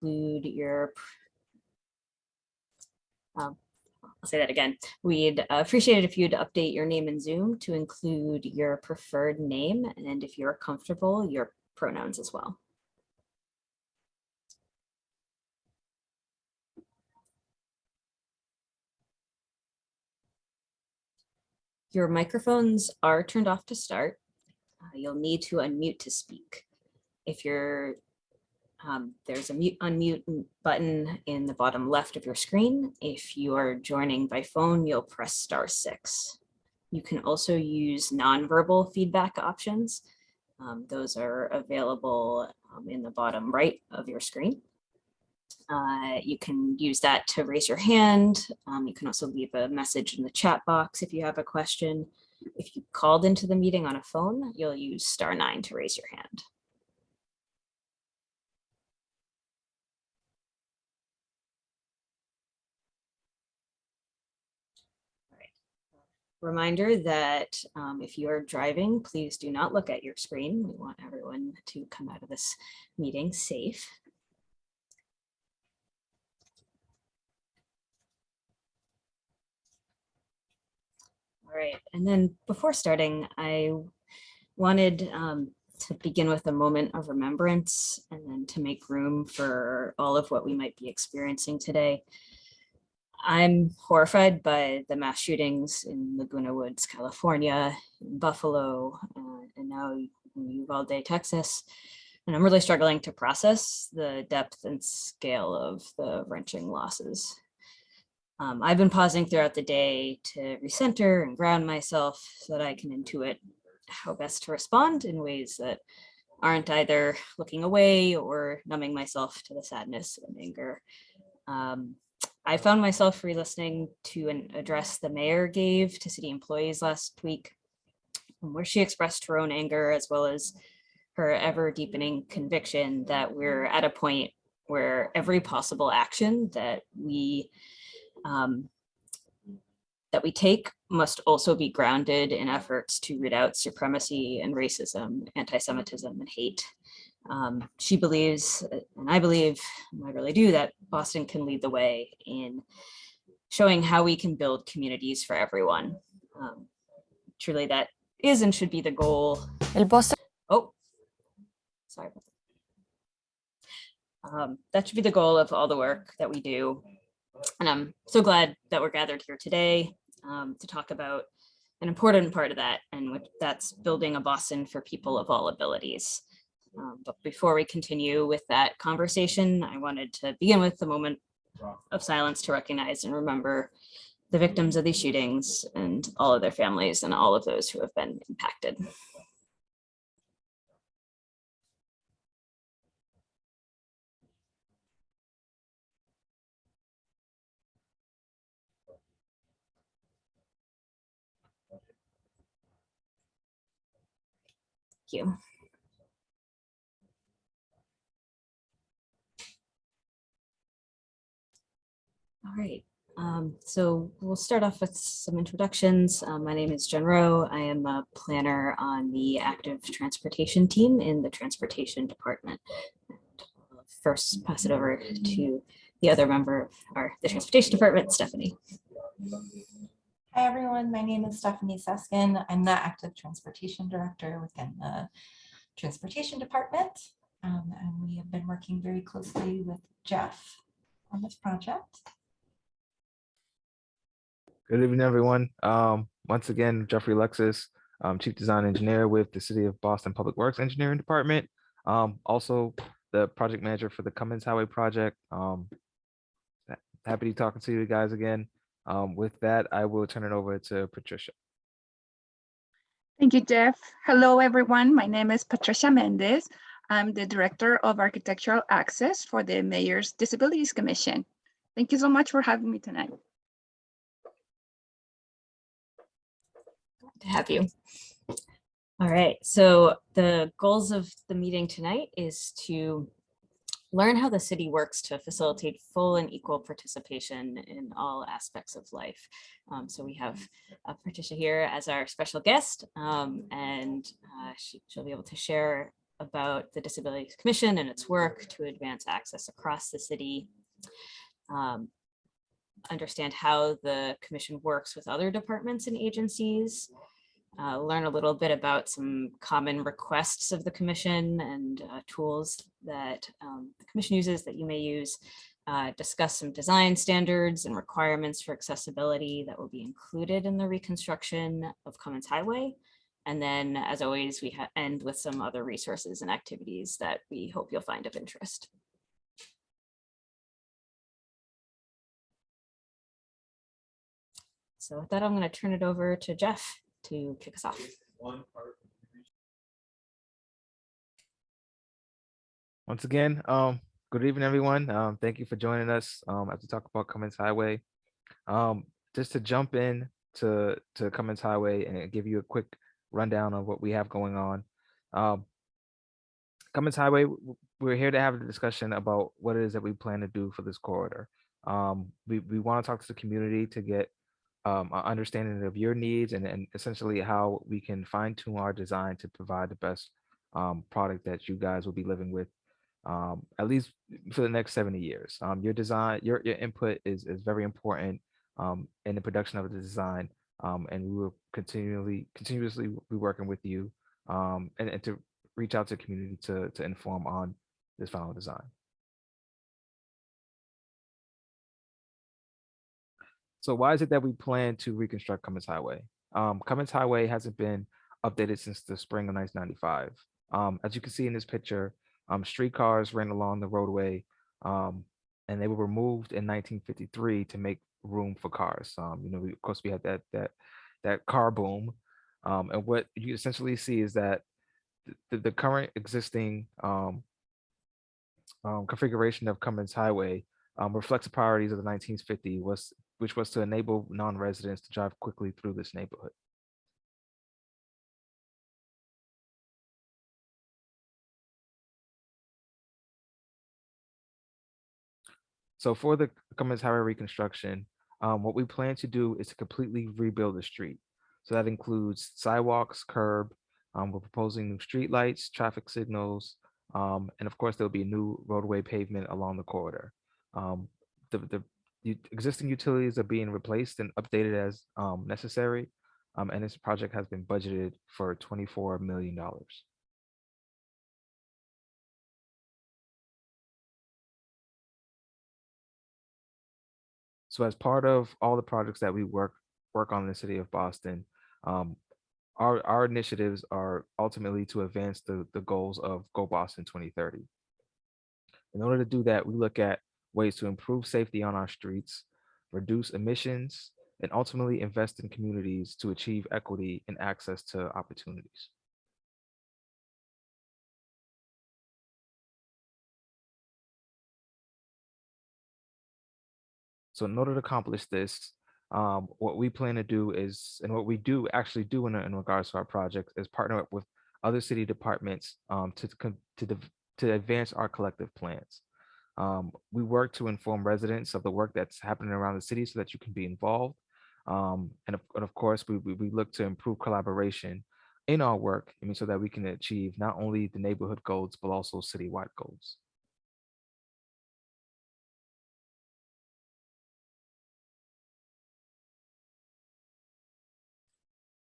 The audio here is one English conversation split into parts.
include your, I'll say that again. We'd appreciate it if you'd update your name in Zoom to include your preferred name, and if you're comfortable, your pronouns as well. Your microphones are turned off to start. You'll need to unmute to speak. If you're there's a unmute button in the bottom left of your screen. If you are joining by phone, you'll press *6. You can also use nonverbal feedback options. Those are available in the bottom right of your screen. You can use that to raise your hand. You can also leave a message in the chat box if you have a question. If you called into the meeting on a phone, you'll use *9 to raise your hand. Reminder that if you are driving, please do not look at your screen. We want everyone to come out of this meeting safe. All right, and then before starting, I wanted to begin with a moment of remembrance and then to make room for all of what we might be experiencing today. I'm horrified by the mass shootings in Laguna Woods, California, in Buffalo, and now in Uvalde, Texas. And I'm really struggling to process the depth and scale of the wrenching losses. I've been pausing throughout the day to recenter and ground myself so that I can intuit how best to respond in ways that aren't either looking away or numbing myself to the sadness and anger. I found myself re-listening to an address the mayor gave to city employees last week, where she expressed her own anger as well as her ever deepening conviction that we're at a point where every possible action that we take must also be grounded in efforts to root out supremacy and racism, anti-Semitism, and hate. She believes, and I believe, and I really do, that Boston can lead the way in showing how we can build communities for everyone. Truly, that is and should be the goal. Oh, sorry about that. That should be the goal of all the work that we do. And I'm so glad that we're gathered here today to talk about an important part of that, and that's building a Boston for people of all abilities. But before we continue with that conversation, I wanted to begin with a moment of silence to recognize and remember the victims of these shootings and all of their families and all of those who have been impacted. Thank you. All right, so we'll start off with some introductions. My name is Jen Rowe. I am a planner on the active transportation team in the transportation department. I'll first pass it over to the other member of the transportation department, Stephanie. Hi everyone, my name is Stephanie Seskin. I'm the active transportation director within the transportation department. And we have been working very closely with Jeff on this project. Good evening, everyone. Once again, Jeffrey Lexus, Chief Design Engineer with the City of Boston Public Works Engineering Department. Also the project manager for the Cummins Highway project. Happy to be talking to you guys again. With that, I will turn it over to Patricia. Thank you, Jeff. Hello, everyone. My name is Patricia Mendez. I'm the Director of Architectural Access for the Mayor's Disabilities Commission. Thank you so much for having me tonight. To have you. All right, so the goals of the meeting tonight is to learn how the city works to facilitate full and equal participation in all aspects of life. So we have Patricia here as our special guest, and she'll be able to share about the Disabilities Commission and its work to advance access across the city, understand how the commission works with other departments and agencies, learn a little bit about some common requests of the commission and tools that the commission uses that you may use, discuss some design standards and requirements for accessibility that will be included in the reconstruction of Cummins Highway. And then, as always, we end with some other resources and activities that we hope you'll find of interest. So with that, I'm going to turn it over to Jeff to kick us off. Once again, good evening, everyone. Thank you for joining us as we talk about Cummins Highway. Just to jump in to Cummins Highway and give you a quick rundown of what we have going on. Cummins Highway, we're here to have a discussion about what it is that we plan to do for this corridor. We want to talk to the community to get an understanding of your needs and essentially how we can fine tune our design to provide the best product that you guys will be living with at least for the next 70 years. Your design, your input is very important in the production of the design, and we will continuously be working with you and to reach out to the community to inform on this final design. So why is it that we plan to reconstruct Cummins Highway? Cummins Highway hasn't been updated since the spring of 1995. As you can see in this picture, streetcars ran along the roadway, and they were removed in 1953 to make room for cars. Of course, we had that car boom, and what you essentially see is that the current existing configuration of Cummins Highway reflects the priorities of the 1950s, which was to enable non-residents to drive quickly through this neighborhood. So for the Cummins Highway reconstruction, what we plan to do is to completely rebuild the street. So that includes sidewalks, curb. We're proposing new street lights, traffic signals, and of course, there'll be new roadway pavement along the corridor. The existing utilities are being replaced and updated as necessary, and this project has been budgeted for $24 million. So as part of all the projects that we work on in the city of Boston, our initiatives are ultimately to advance the goals of Go Boston 2030. In order to do that, we look at ways to improve safety on our streets, reduce emissions, and ultimately invest in communities to achieve equity and access to opportunities. So in order to accomplish this, what we plan to do is, and what we do actually do in regards to our project, is partner up with other city departments to advance our collective plans. We work to inform residents of the work that's happening around the city so that you can be involved. And of course, we look to improve collaboration in our work, so that we can achieve not only the neighborhood goals, but also citywide goals.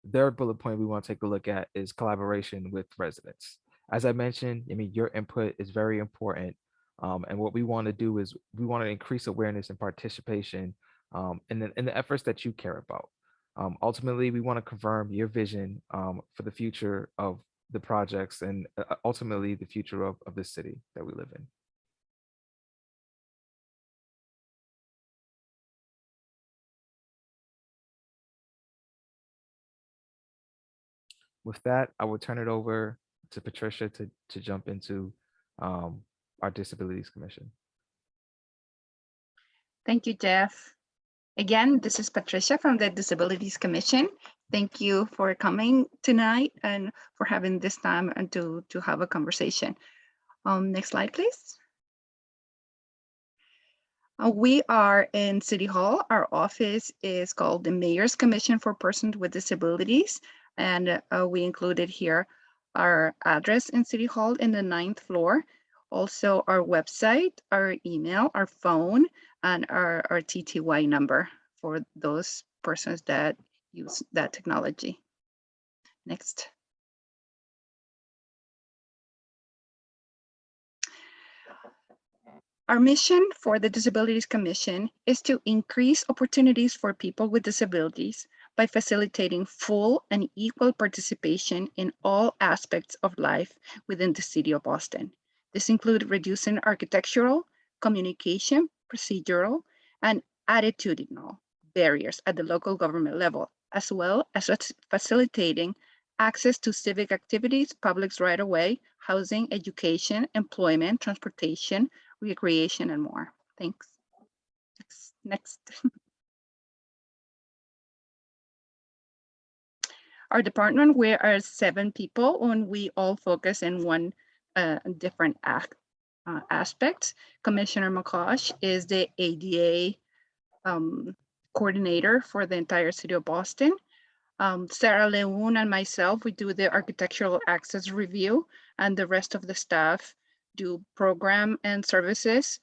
The third bullet point we want to take a look at is collaboration with residents. As I mentioned, your input is very important. And what we want to do is we want to increase awareness and participation in the efforts that you care about. Ultimately, we want to confirm your vision for the future of the projects and ultimately the future of the city that we live in. With that, I will turn it over to Patricia to jump into our Disabilities Commission. Thank you, Jeff. Again, this is Patricia from the Disabilities Commission. Thank you for coming tonight and for having this time and to have a conversation. Next slide, please. We are in City Hall. Our office is called the Mayor's Commission for Persons with Disabilities. And we included here our address in City Hall in the 9th floor, also our website, our email, our phone, and our TTY number for those persons that use that technology. Next. Our mission for the Disabilities Commission is to increase opportunities for people with disabilities by facilitating full and equal participation in all aspects of life within the city of Boston. This includes reducing architectural, communication, procedural, and attitudinal barriers at the local government level, as well as facilitating access to civic activities, public right-of-way, housing, education, employment, transportation, recreation, and more. Thanks. Next. Our department, we are 7 people, and we all focus in one different aspect. Commissioner McCosh is the ADA coordinator for the entire city of Boston. Sarah Leun and myself, we do the architectural access review, and the rest of the staff do program and services,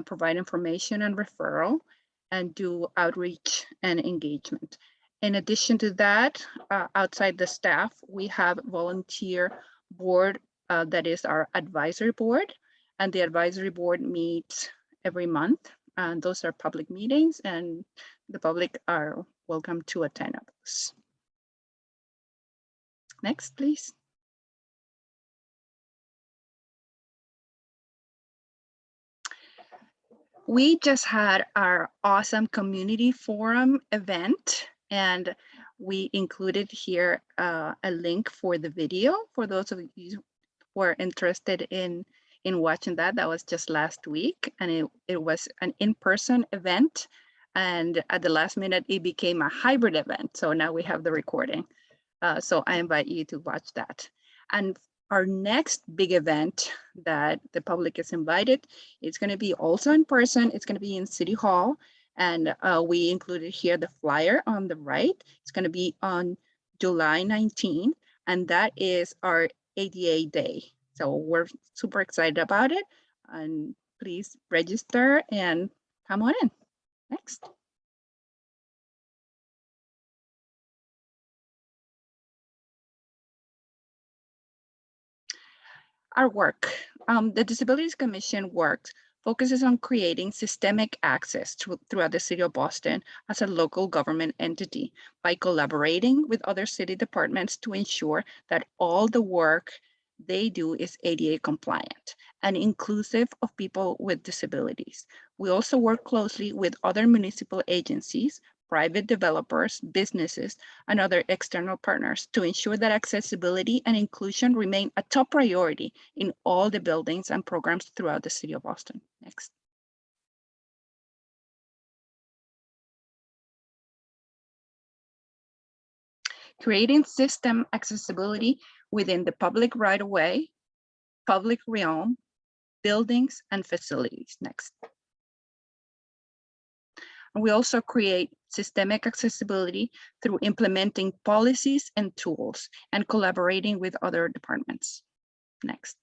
provide information and referral, and do outreach and engagement. In addition to that, outside the staff, we have volunteer board that is our advisory board, and the advisory board meets every month, and those are public meetings, and the public are welcome to attend those. Next, please. We just had our awesome community forum event, and we included here a link for the video for those of you who are interested in watching that. That was just last week, and it was an in-person event, and at the last minute it became a hybrid event, so now we have the recording. So I invite you to watch that. And our next big event that the public is invited, it's going to be also in person. It's going to be in City Hall. And we included here the flyer on the right. It's going to be on July 19, and that is our ADA Day. So we're super excited about it. And please register and come on in. Next. Our work, the Disabilities Commission works, focuses on creating systemic access throughout the city of Boston as a local government entity by collaborating with other city departments to ensure that all the work they do is ADA compliant and inclusive of people with disabilities. We also work closely with other municipal agencies, private developers, businesses, and other external partners to ensure that accessibility and inclusion remain a top priority in all the buildings and programs throughout the city of Boston. Next. Creating system accessibility within the public right-of-way, public realm, buildings, and facilities. Next. We also create systemic accessibility through implementing policies and tools and collaborating with other departments. Next.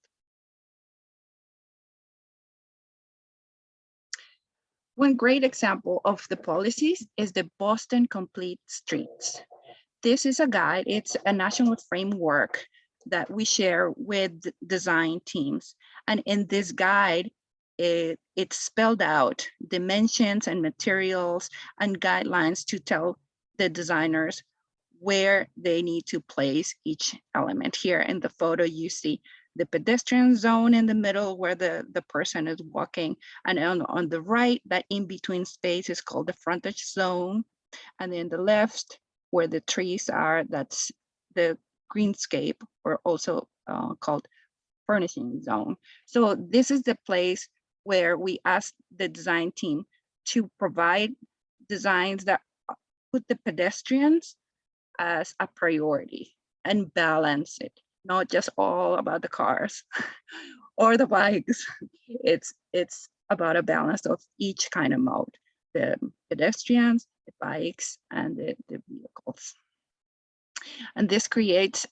One great example of the policies is the Boston Complete Streets. This is a guide, it's a national framework that we share with design teams. And in this guide, it's spelled out dimensions and materials and guidelines to tell the designers where they need to place each element. Here in the photo, you see the pedestrian zone in the middle where the person is walking. And on the right, that in-between space is called the frontage zone. And then the left, where the trees are, that's the greenscape, or also called furnishing zone. So this is the place where we ask the design team to provide designs that put the pedestrians as a priority and balance it, not just all about the cars or the bikes. It's about a balance of each kind of mode, the pedestrians, the bikes, and the vehicles. And this creates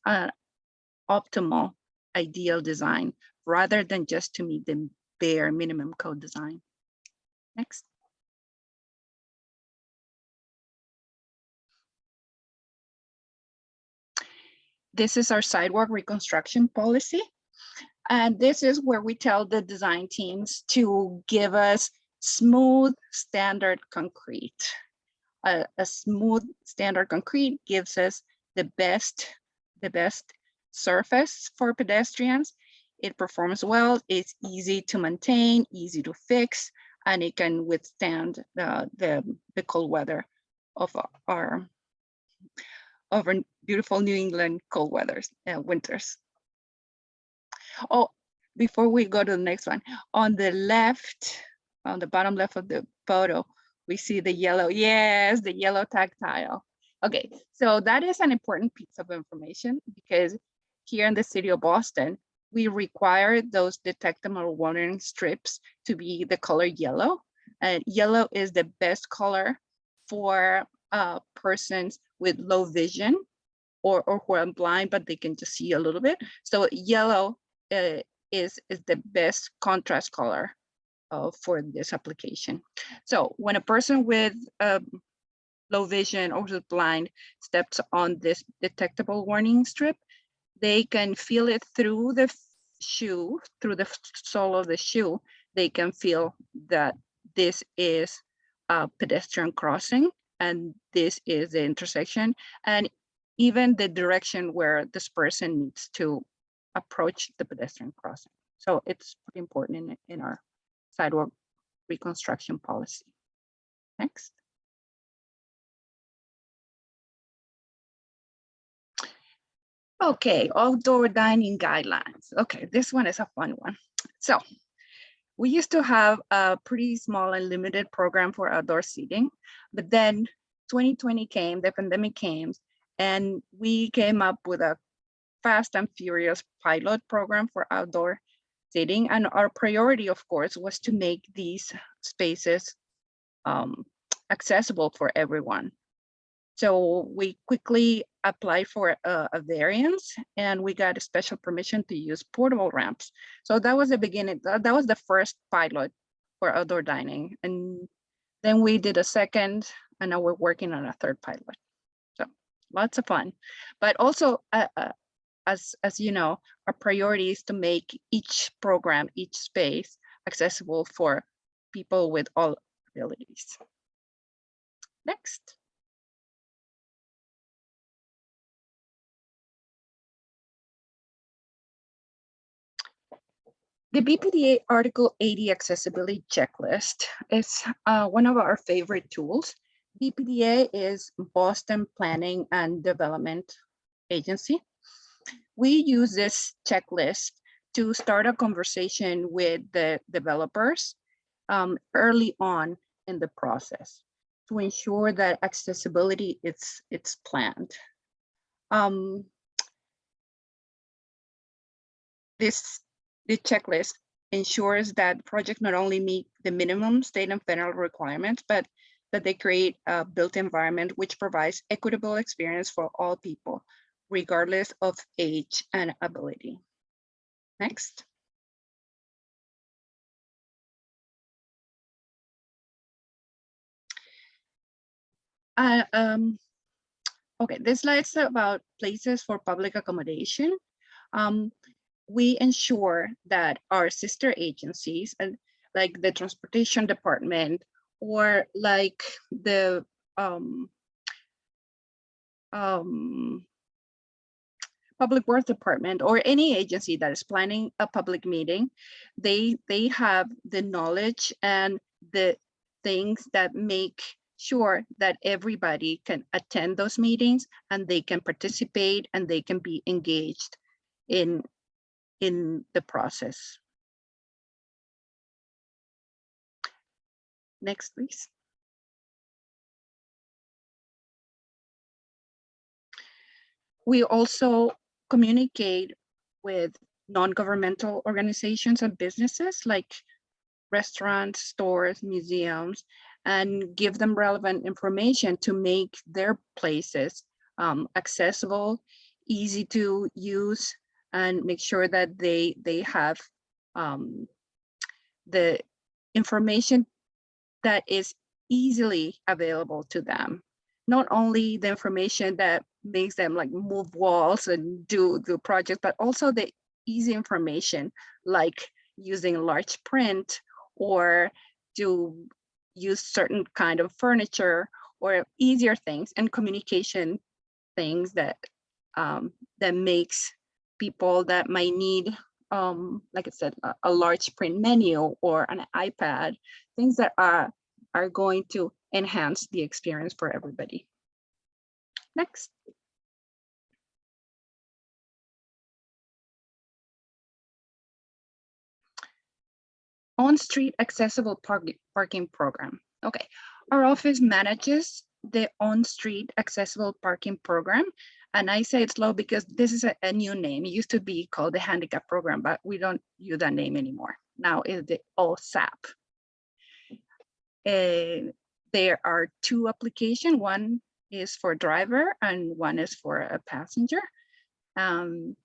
optimal ideal design rather than just to meet the bare minimum code design. Next. This is our sidewalk reconstruction policy. And this is where we tell the design teams to give us smooth standard concrete. A smooth standard concrete gives us the best surface for pedestrians. It performs well, it's easy to maintain, easy to fix, and it can withstand the cold weather of our beautiful New England cold winters. Oh, before we go to the next one, on the left, on the bottom left of the photo, we see the yellow, yes, the yellow tactile. Okay, so that is an important piece of information because here in the city of Boston, we require those detectable warning strips to be the color yellow. And yellow is the best color for persons with low vision or who are blind, but they can just see a little bit. So yellow is the best contrast color for this application. So when a person with low vision or who's blind steps on this detectable warning strip, they can feel it through the shoe, through the sole of the shoe. They can feel that this is a pedestrian crossing and this is the intersection, and even the direction where this person needs to approach the pedestrian crossing. So it's pretty important in our sidewalk reconstruction policy. Next. Okay, outdoor dining guidelines. Okay, this one is a fun one. So we used to have a pretty small and limited program for outdoor seating, but then 2020 came, the pandemic came, and we came up with a fast and furious pilot program for outdoor seating. And our priority, of course, was to make these spaces accessible for everyone. So we quickly applied for a variance and we got a special permission to use portable ramps. So that was the beginning, that was the first pilot for outdoor dining. And then we did a second, and now we're working on a third pilot. So lots of fun. But also, as you know, our priority is to make each program, each space accessible for people with all abilities. Next. The BPDA Article 80 accessibility checklist is one of our favorite tools. BPDA is Boston Planning and Development Agency. We use this checklist to start a conversation with the developers early on in the process to ensure that accessibility it's planned. The checklist ensures that projects not only meet the minimum state and federal requirements, but that they create a built environment which provides equitable experience for all people, regardless of age and ability. Next. Okay, this slide's about places for public accommodation. We ensure that our sister agencies, like the transportation department or like the public works department or any agency that is planning a public meeting, they have the knowledge and the things that make sure that everybody can attend those meetings and they can participate and they can be engaged in the process. Next, please. We also communicate with non-governmental organizations and businesses like restaurants, stores, museums, and give them relevant information to make their places accessible, easy to use, and make sure that they have the information that is easily available to them. Not only the information that makes them like move walls and do the project, but also the easy information like using large print or to use certain kind of furniture or easier things and communication things that that makes people that might need, like I said, a large print menu or an iPad, things that are going to enhance the experience for everybody. Next. On-street accessible parking program. Okay, our office manages the on-street accessible parking program. And I say it's slow because this is a new name. It used to be called the handicap program, but we don't use that name anymore. Now it's the OSAP. There are two applications. One is for driver and one is for a passenger. And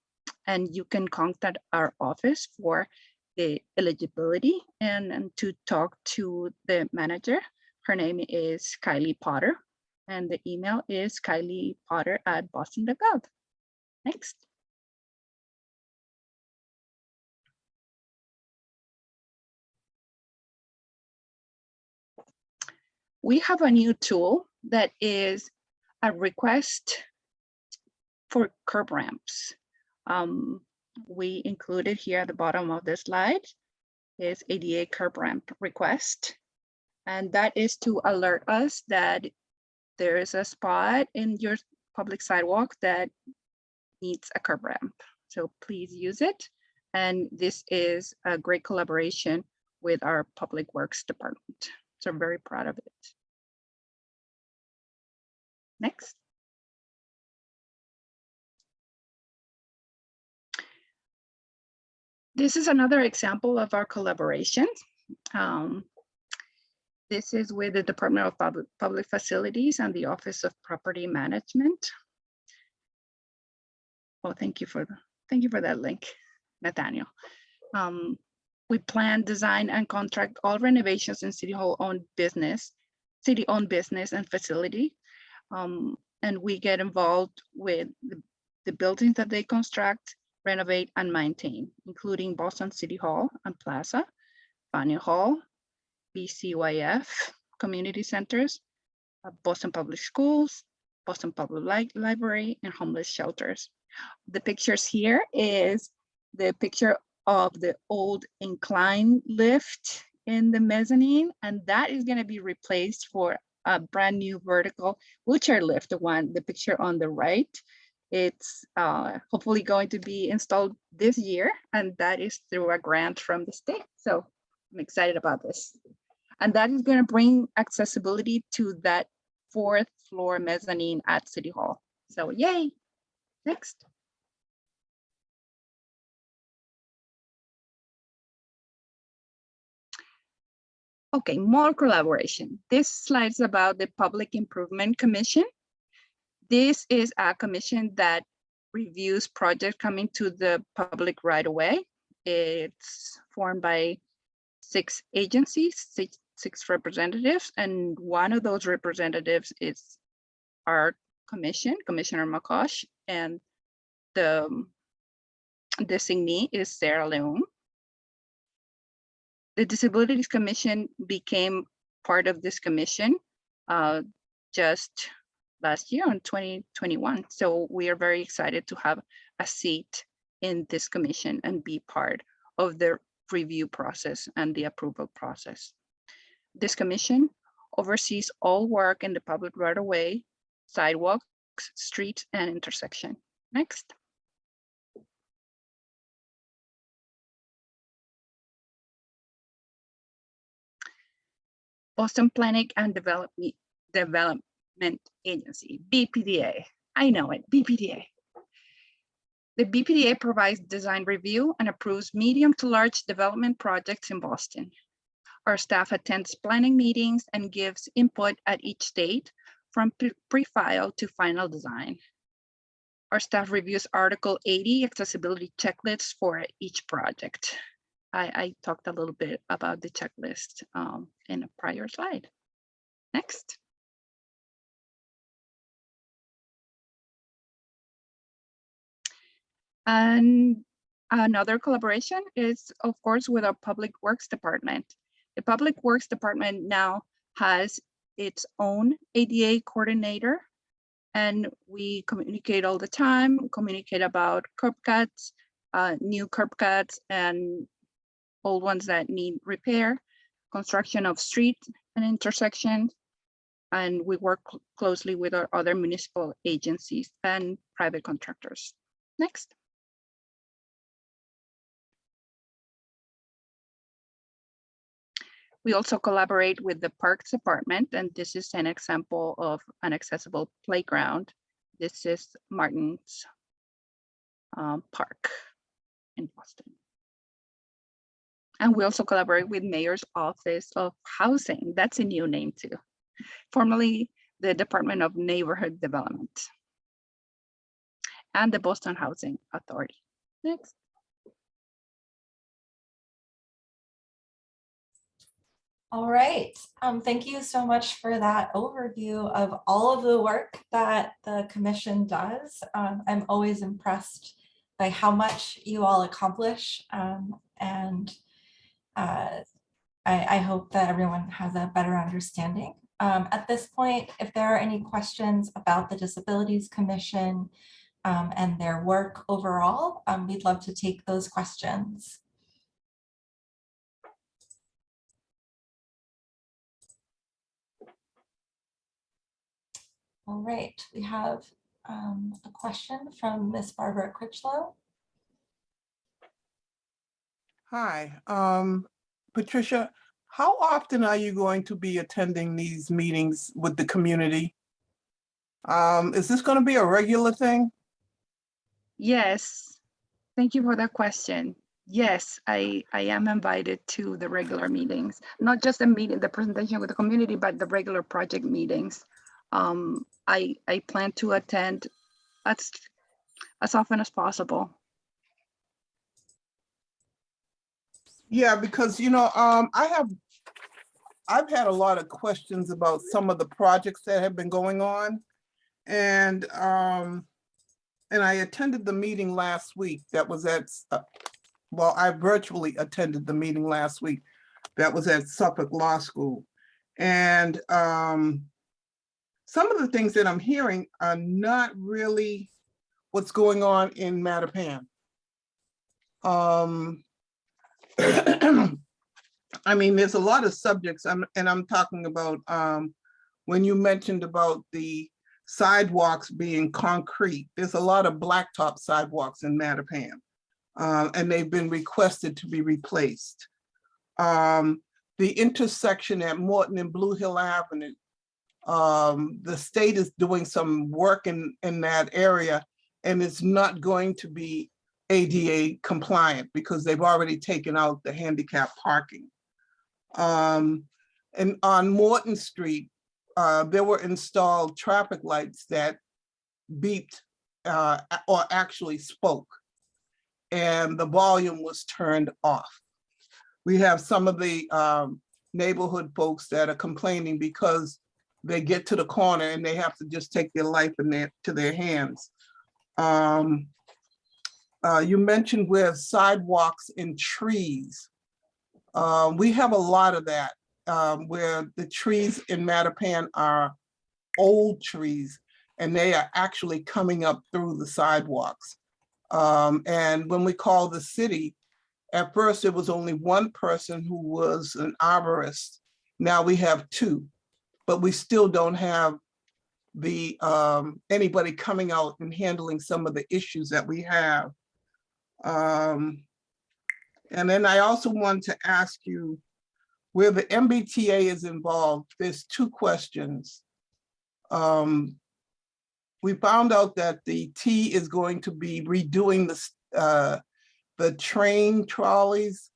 you can contact our office for the eligibility and to talk to the manager. Her name is Kylie Potter, and the email is kyliepotter@boston.gov. Next. We have a new tool that is a request for curb ramps. We included here at the bottom of the slide is ADA curb ramp request. And that is to alert us that there is a spot in your public sidewalk that needs a curb ramp. So please use it. And this is a great collaboration with our Public Works department. So I'm very proud of it. Next. This is another example of our collaboration. This is with the Department of Public Facilities and the Office of Property Management. Oh, thank you for that link, Nathaniel. We plan, design, and contract all renovations in city-owned business and facility. And we get involved with the buildings that they construct, renovate, and maintain, including Boston City Hall and Plaza, Faneuil Hall, BCYF, community centers, Boston Public Schools, Boston Public Library, and homeless shelters. The pictures here is the picture of the old incline lift in the mezzanine, and that is going to be replaced for a brand new vertical wheelchair lift, the picture on the right. It's hopefully going to be installed this year, and that is through a grant from the state. So I'm excited about this. And that is going to bring accessibility to that 4th floor mezzanine at City Hall. So yay. Next. Okay, more collaboration. This slide is about the Public Improvement Commission. This is a commission that reviews projects coming to the public right away. It's formed by 6 agencies, six representatives, and one of those representatives is our commission, Commissioner McCosh, and the designee is Sarah Leung. The Disabilities Commission became part of this commission just last year in 2021. So we are very excited to have a seat in this commission and be part of the review process and the approval process. This commission oversees all work in the public right-of-way, sidewalks, streets, and intersection. Next. Boston Planning and Development Agency, BPDA. I know it, BPDA. The BPDA provides design review and approves medium to large development projects in Boston. Our staff attends planning meetings and gives input at each stage from pre-file to final design. Our staff reviews Article 80 accessibility checklists for each project. I talked a little bit about the checklist in a prior slide. Next. And another collaboration is, of course, with our Public Works Department. The Public Works Department now has its own ADA coordinator, and we communicate all the time, communicate about curb cuts, new curb cuts, and old ones that need repair, construction of streets and intersections, and we work closely with our other municipal agencies and private contractors. Next. We also collaborate with the Parks Department, and this is an example of an accessible playground. This is Martin's Park in Boston. And we also collaborate with Mayor's Office of Housing. That's a new name too. Formerly the Department of Neighborhood Development and the Boston Housing Authority. Next. All right, thank you so much for that overview of all of the work that the commission does. I'm always impressed by how much you all accomplish, and I hope that everyone has a better understanding. At this point, if there are any questions about the Disabilities Commission and their work overall, we'd love to take those questions. All right, we have a question from Miss Barbara Critchlow. Hi, Patricia, how often are you going to be attending these meetings with the community? Is this going to be a regular thing? Yes, thank you for that question. Yes, I am invited to the regular meetings, not just the meeting, the presentation with the community, but the regular project meetings. I plan to attend as often as possible. Yeah, because I've had a lot of questions about some of the projects that have been going on, and I attended the meeting last week. That was at well, I virtually attended the meeting last week. That was at Suffolk Law School, and some of the things that I'm hearing are not really what's going on in Mattapan. I mean, there's a lot of subjects, and I'm talking about when you mentioned about the sidewalks being concrete, there's a lot of blacktop sidewalks in Mattapan, and they've been requested to be replaced. The intersection at Morton and Blue Hill Avenue, the state is doing some work in that area, and it's not going to be ADA compliant because they've already taken out the handicap parking. And on Morton Street, there were installed traffic lights that beeped or actually spoke, and the volume was turned off. We have some of the neighborhood folks that are complaining because they get to the corner and they have to just take their life to their hands. You mentioned with sidewalks and trees. We have a lot of that where the trees in Mattapan are old trees and they are actually coming up through the sidewalks. And when we call the city, at first it was only one person who was an arborist. Now we have two, but we still don't have the anybody coming out and handling some of the issues that we have. And then I also want to ask you, where the MBTA is involved, there's two questions. We found out that the T is going to be redoing the train trolleys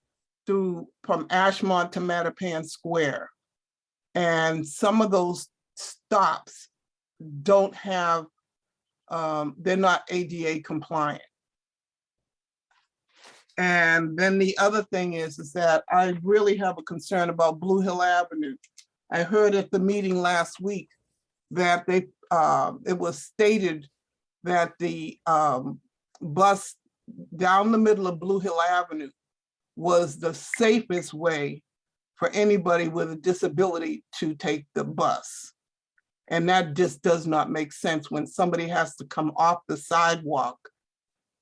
from Ashmont to Mattapan Square. And some of those stops don't have they're not ADA compliant. And then the other thing is that I really have a concern about Blue Hill Avenue. I heard at the meeting last week that it was stated that the bus down the middle of Blue Hill Avenue was the safest way for anybody with a disability to take the bus. And that just does not make sense when somebody has to come off the sidewalk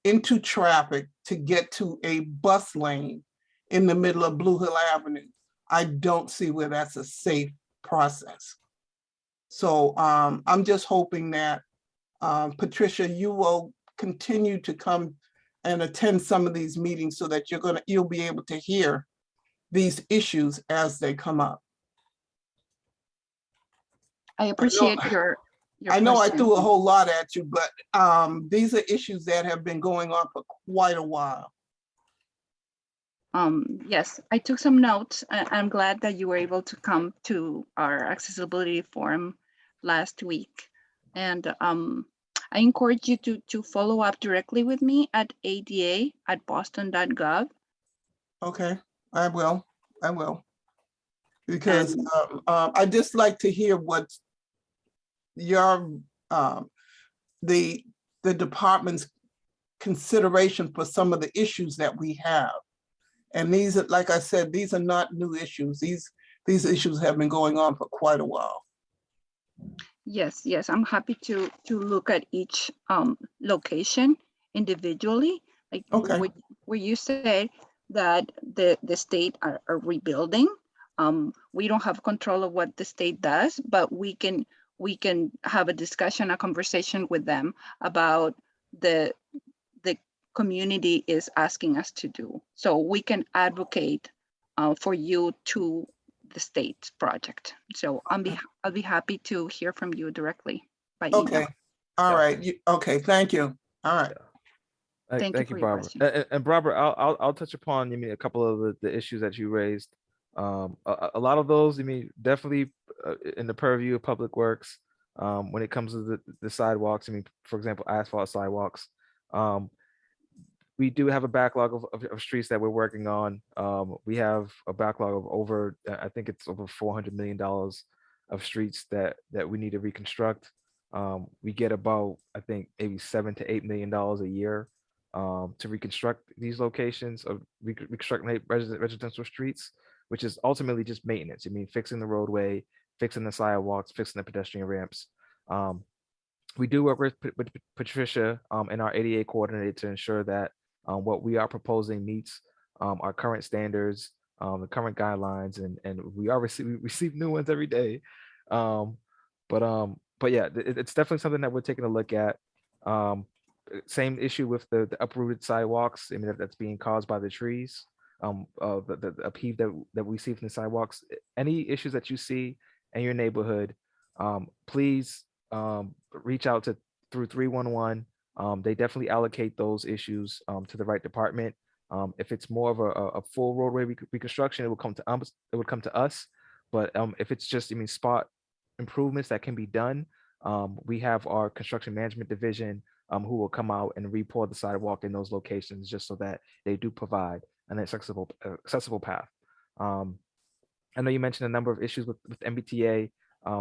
into traffic to get to a bus lane in the middle of Blue Hill Avenue. I don't see where that's a safe process. So I'm just hoping that Patricia, you will continue to come and attend some of these meetings so that you'll be able to hear these issues as they come up. I appreciate your I know I question. threw a whole lot at you, but these are issues that have been going on for quite a while. Yes, I took some notes. I'm glad that you were able to come to our accessibility forum last week. And I encourage you to follow up directly with me at ada@boston.gov. Okay, I will. Because I just like to hear what your the department's consideration for some of the issues that we have. And these are, like I said, these are not new issues. These issues have been going on for quite a while. Yes, I'm happy to look at each location individually. Like Okay. where you say that the state are rebuilding. We don't have control of what the state does, but we can have a discussion, a conversation with them about the community is asking us to do. So we can advocate for you to the state project. So I'll be happy to hear from you directly by email. Okay. All right. Okay. Thank you. All right. Thank you, Barbara. And Barbara, I'll touch upon a couple of the issues that you raised. A lot of those, definitely in the purview of Public Works. When it comes to the sidewalks, for example, asphalt sidewalks. We do have a backlog of streets that we're working on. We have a backlog of over, I think it's over $400 million of streets that we need to reconstruct. We get about, I think, maybe $7 to $8 million a year to reconstruct these locations of reconstructing residential streets, which is ultimately just maintenance. Fixing the roadway, fixing the sidewalks, fixing the pedestrian ramps. We do work with Patricia and our ADA coordinator to ensure that what we are proposing meets our current standards, the current guidelines, and we receive new ones every day. But yeah, it's definitely something that we're taking a look at. Same issue with the uprooted sidewalks. That's being caused by the trees. The upheave that we see from the sidewalks. Any issues that you see in your neighborhood, please reach out through 311. They definitely allocate those issues to the right department. If it's more of a full roadway reconstruction, it will come to us. But if it's just spot improvements that can be done, we have our construction management division who will come out and re-pour the sidewalk in those locations just so that they do provide an accessible path. I know you mentioned a number of issues with MBTA.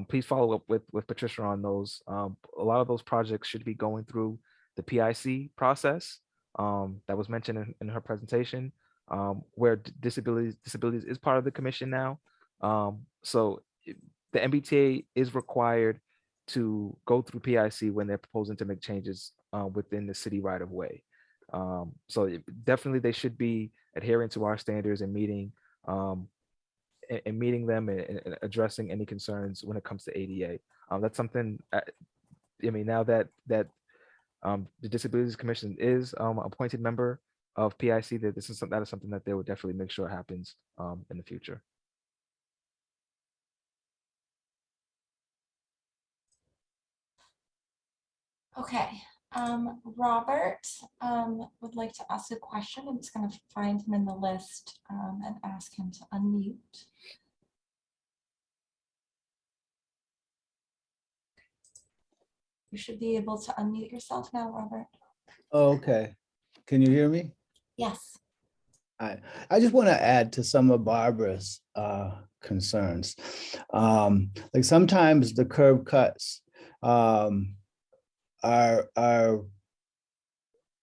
Please follow up with Patricia on those. A lot of those projects should be going through the PIC process that was mentioned in her presentation, where disabilities is part of the commission now. So the MBTA is required to go through PIC when they're proposing to make changes within the city right of way. So definitely they should be adhering to our standards and meeting them and addressing any concerns when it comes to ADA. That's something, now that the Disabilities Commission is appointed member of PIC, that is something that they would definitely make sure happens in the future. Okay, Robert would like to ask a question. I'm just going to find him in the list and ask him to unmute. You should be able to unmute yourself now, Robert. Okay, can you hear me? Yes. I just want to add to some of Barbara's concerns. Like sometimes the curb cuts are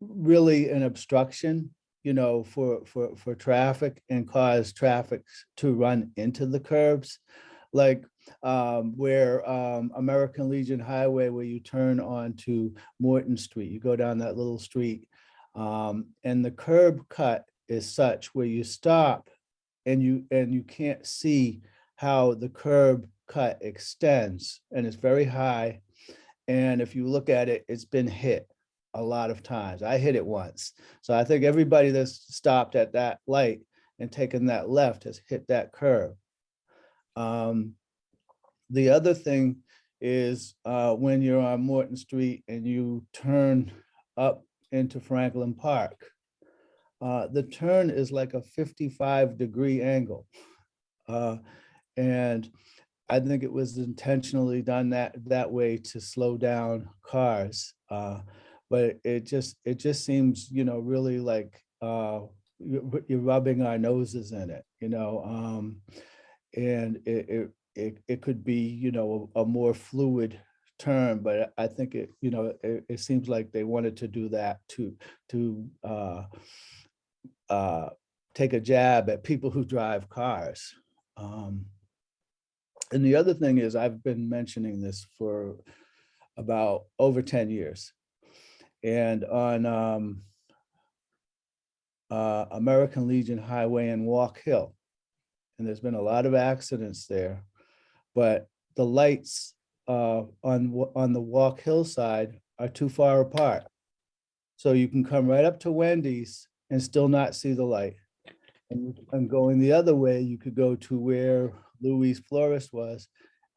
really an obstruction, you know, for traffic and cause traffic to run into the curbs. Like where American Legion Highway, where you turn onto Morton Street, you go down that little street, and the curb cut is such where you stop and you can't see how the curb cut extends, and it's very high. And if you look at it, it's been hit a lot of times. I hit it once. So I think everybody that's stopped at that light and taken that left has hit that curb. The other thing is when you're on Morton Street and you turn up into Franklin Park, the turn is like a 55-degree angle. And I think it was intentionally done that way to slow down cars. But it just seems, you know, really like you're rubbing our noses in it, you know, and it could be, you know, a more fluid turn, but I think it, you know, it seems like they wanted to do that to take a jab at people who drive cars. And the other thing is, I've been mentioning this for about over 10 years. And on American Legion Highway and Walk Hill, and there's been a lot of accidents there, but the lights on the Walk Hill side are too far apart. So you can come right up to Wendy's and still not see the light. And going the other way, you could go to where Louis Florist was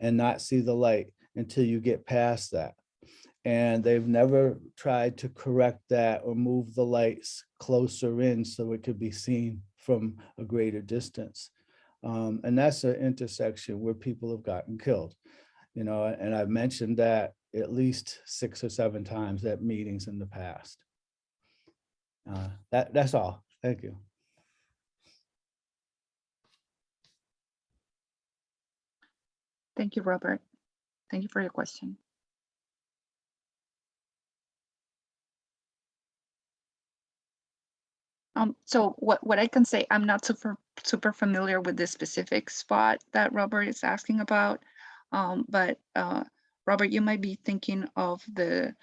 and not see the light until you get past that. And they've never tried to correct that or move the lights closer in so it could be seen from a greater distance. And that's an intersection where people have gotten killed, you know, and I've mentioned that at least 6 or 7 times at meetings in the past. That's all. Thank you. Thank you, Robert. Thank you for your question. So what I can say, I'm not super familiar with the specific spot that Robert is asking about, but Robert, you might be thinking of the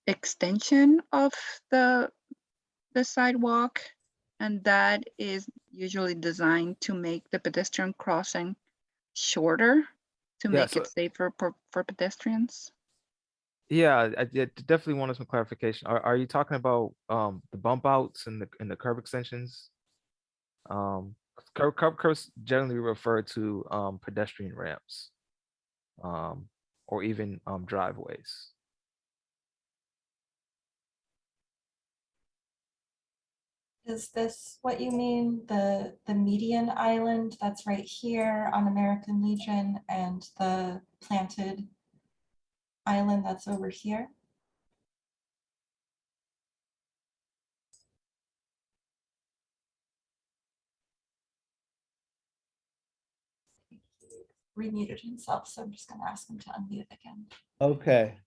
extension of the sidewalk, and that is usually designed to make the pedestrian crossing shorter to Yeah, make it safer for pedestrians. Yeah, I definitely wanted some clarification. Are you talking about the bump outs and the curb extensions? Curbs generally refer to pedestrian ramps, or even driveways. Is this what you mean? The median island that's right here on American Legion and the planted island that's over here? He remuted himself, so I'm just gonna ask him to unmute again. Okay,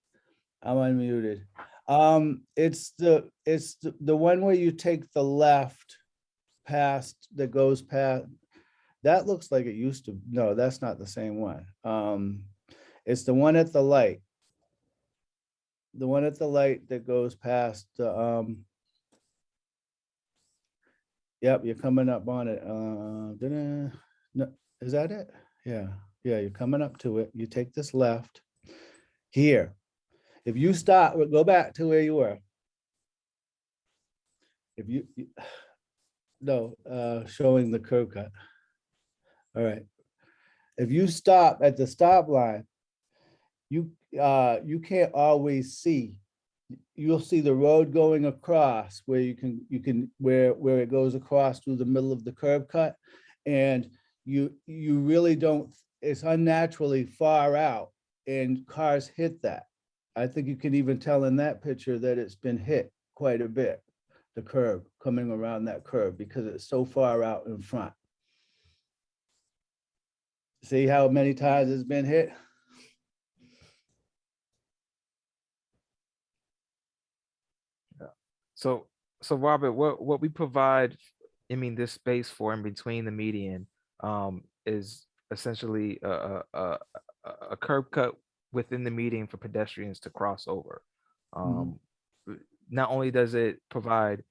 I'm unmuted. It's the one where you take the left past, that goes past, that looks like it used to, no, that's not the same one. It's the one at the light. The one at the light that goes past the, yep, you're coming up on it. No, is that it? Yeah, you're coming up to it. You take this left here. If you stop, go back to where you were. If you no, showing the curb cut. All right. If you stop at the stop line, you can't always see. You'll see the road going across where you can where it goes across through the middle of the curb cut, and you really don't. It's unnaturally far out and cars hit that. I think you can even tell in that picture that it's been hit quite a bit, the curb, coming around that curb, because it's so far out in front. See how many times it's been hit? So, Robert, what we provide, I mean, this space for in between the median, is essentially a curb cut within the median for pedestrians to cross over. Mhm. Not only does it provide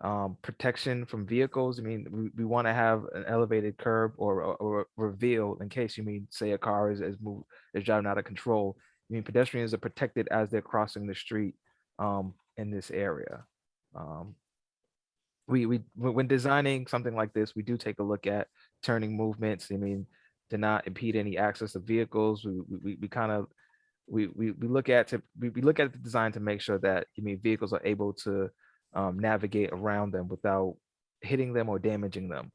protection from vehicles, I mean, we want to have an elevated curb or reveal in case, you mean, say a car is driving out of control. I mean, pedestrians are protected as they're crossing the street in this area. When designing something like this, we do take a look at turning movements. I mean, to not impede any access of vehicles. We kind of we look at we look at the design to make sure that, I mean, vehicles are able to navigate around them without hitting them or damaging them.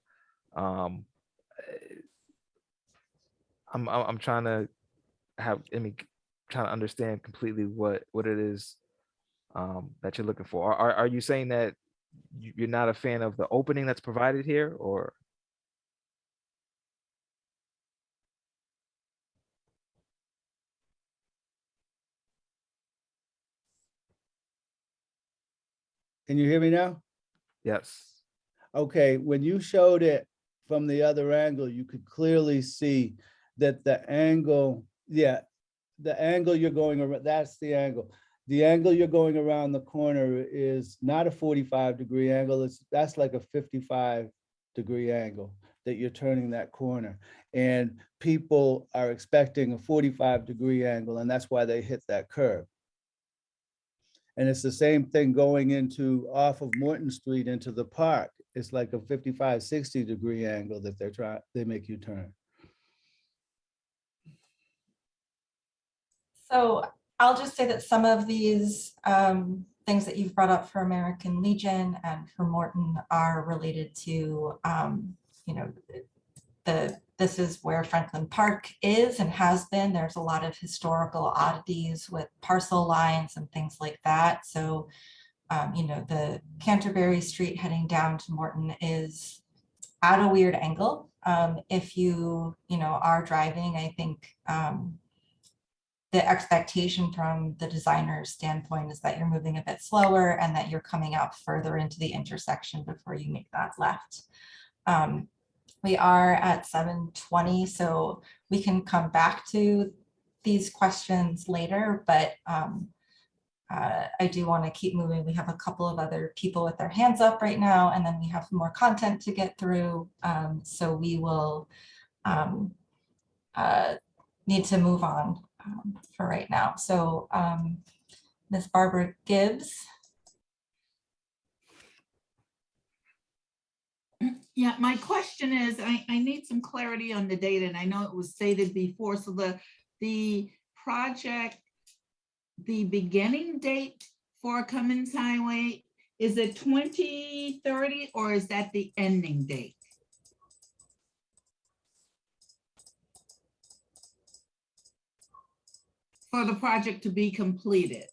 Um, I'm trying to trying to understand completely what it is that you're looking for. Are you saying that you're not a fan of the opening that's provided here, or? Can you hear me now? Yes. Okay, when you showed it from the other angle, you could clearly see that the angle, yeah, the angle you're going around, that's the angle. The angle you're going around the corner is not a 45-degree angle. That's like a 55-degree angle that you're turning that corner. And people are expecting a 45-degree angle, and that's why they hit that curve. And it's the same thing going into off of Morton Street into the park. It's like a 55, 60-degree angle that they make you turn. So I'll just say that some of these things that you've brought up for American Legion and for Morton are related to, you know, this is where Franklin Park is and has been. There's a lot of historical oddities with parcel lines and things like that. So, you know, the Canterbury Street heading down to Morton is at a weird angle. If you know, are driving, I think the expectation from the designer's standpoint is that you're moving a bit slower and that you're coming out further into the intersection before you make that left. We are at 7:20, so we can come back to these questions later, but I do want to keep moving. We have a couple of other people with their hands up right now, and then we have more content to get through. So we will need to move on for right now. So Ms. Barbara Gibbs. Yeah, my question is, I need some clarity on the date, and I know it was stated before. So the project, the beginning date for Cummins Highway, is it 2030 or is that the ending date? For the project to be completed?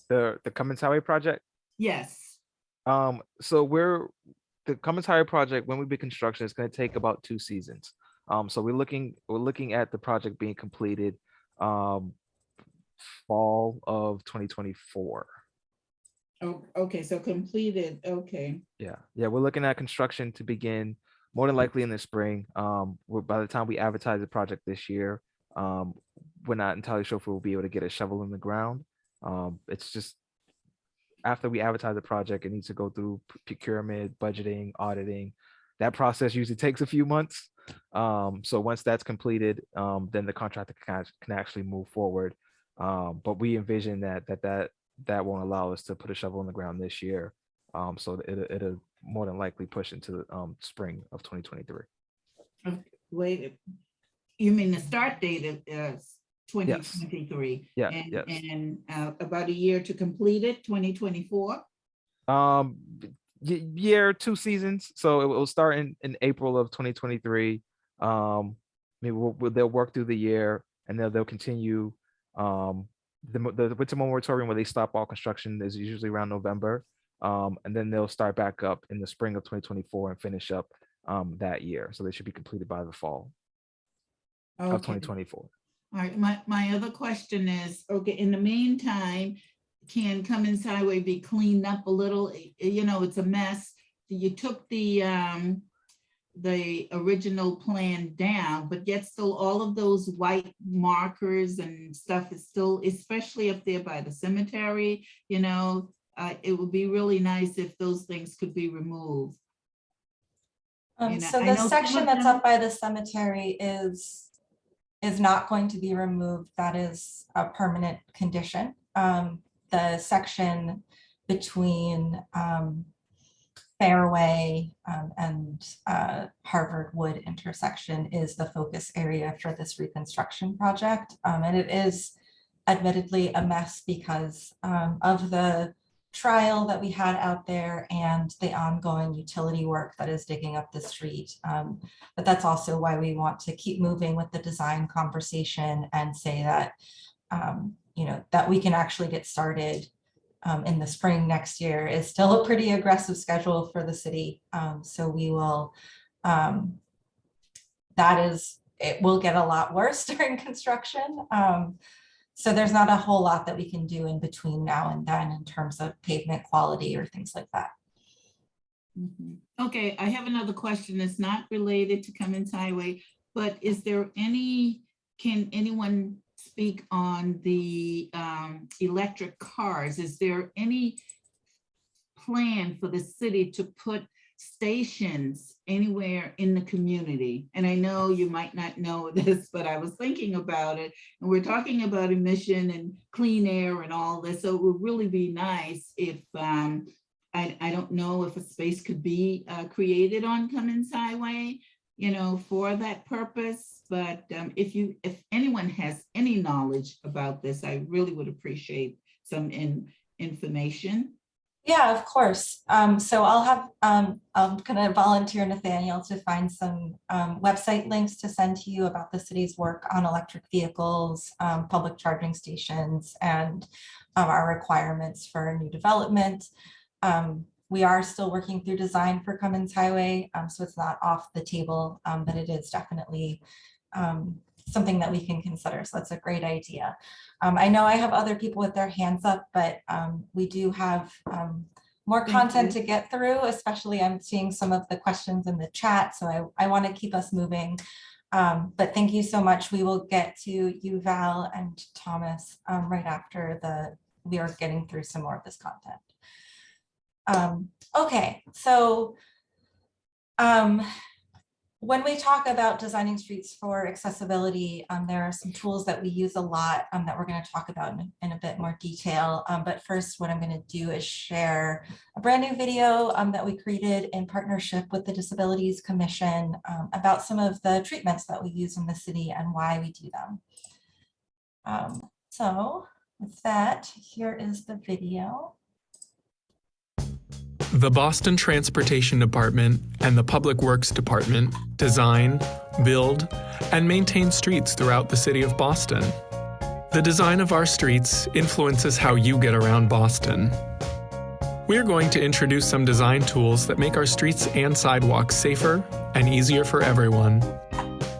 The Cummins Highway project? Yes. So the Cummins Highway project, when we begin construction, is going to take about 2 seasons. So we're looking at the project being completed fall of 2024. Oh, okay, so completed. Okay. Yeah, we're looking at construction to begin more than likely in the spring. By the time we advertise the project this year, we're not entirely sure if we'll be able to get a shovel in the ground. It's just after we advertise the project, it needs to go through procurement, budgeting, auditing. That process usually takes a few months. So once that's completed, then the contractor can actually move forward. But we envision that won't allow us to put a shovel in the ground this year. So it'll more than likely push into the spring of 2023. Okay, wait, you mean the start date is 2023? Yeah, and, yes. And about a year to complete it, 2024? Year, 2 seasons. So it will start in April of 2023. Maybe they'll work through the year. and they'll continue. The winter moratorium where they stop all construction is usually around November, and then they'll start back up in the spring of 2024 and finish up that year. So they should be completed by the fall of Okay. 2024. All right, my other question is, okay, in the meantime, can Cummins Highway be cleaned up a little? You know, it's a mess. You took the original plan down, but yet still all of those white markers and stuff is still, especially up there by the cemetery, you know, it would be really nice if those things could be removed. You know, So I the know some section of that's them- up by the cemetery is not going to be removed. That is a permanent condition. The section between Fairway and Harvard Wood intersection is the focus area for this reconstruction project. And it is admittedly a mess because of the trial that we had out there and the ongoing utility work that is digging up the street. But that's also why we want to keep moving with the design conversation and say that, you know, that we can actually get started in the spring next year is still a pretty aggressive schedule for the city. So we will, it will get a lot worse during construction. So there's not a whole lot that we can do in between now and then in terms of pavement quality or things like that. Mhm. Okay, I have another question that's not related to Cummins Highway, but is there can anyone speak on the electric cars? Is there any plan for the city to put stations anywhere in the community? And I know you might not know this, but I was thinking about it, and we're talking about emission and clean air and all this. So it would really be nice if, I don't know if a space could be created on Cummins Highway, you know, for that purpose. But if anyone has any knowledge about this, I really would appreciate some information. Yeah, of course. So I'm gonna volunteer Nathaniel to find some website links to send to you about the city's work on electric vehicles, public charging stations, and our requirements for new development. We are still working through design for Cummins Highway, so it's not off the table, but it is definitely something that we can consider. So that's a great idea. I know I have other people with their hands up, but we do have more content to get through, especially I'm seeing some of the questions in the chat. So I want to keep us moving. But thank you so much. We will get to you, Val and Thomas, right after we are getting through some more of this content. Okay, so when we talk about designing streets for accessibility, there are some tools that we use a lot that we're going to talk about in a bit more detail. But first, what I'm going to do is share a brand new video that we created in partnership with the Disabilities Commission about some of the treatments that we use in the city and why we do them. So with that, here is the video. The Boston Transportation Department and the Public Works Department design, build, and maintain streets throughout the city of Boston. The design of our streets influences how you get around Boston. We're going to introduce some design tools that make our streets and sidewalks safer and easier for everyone.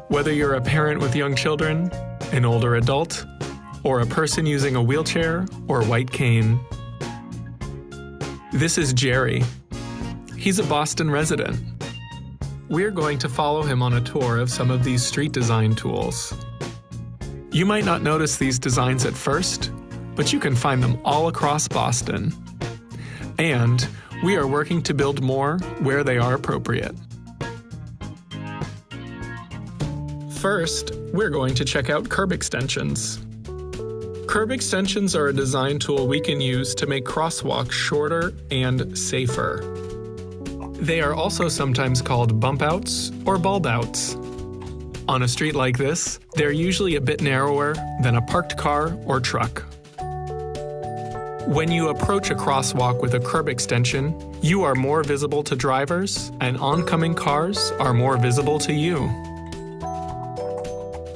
Whether you're a parent with young children, an older adult, or a person using a wheelchair or white cane. This is Jerry. He's a Boston resident. We're going to follow him on a tour of some of these street design tools. You might not notice these designs at first, but you can find them all across Boston. And we are working to build more where they are appropriate. First, we're going to check out curb extensions. Curb extensions are a design tool we can use to make crosswalks shorter and safer. They are also sometimes called bump outs or bulb outs. On a street like this, they're usually a bit narrower than a parked car or truck. When you approach a crosswalk with a curb extension, you are more visible to drivers, and oncoming cars are more visible to you.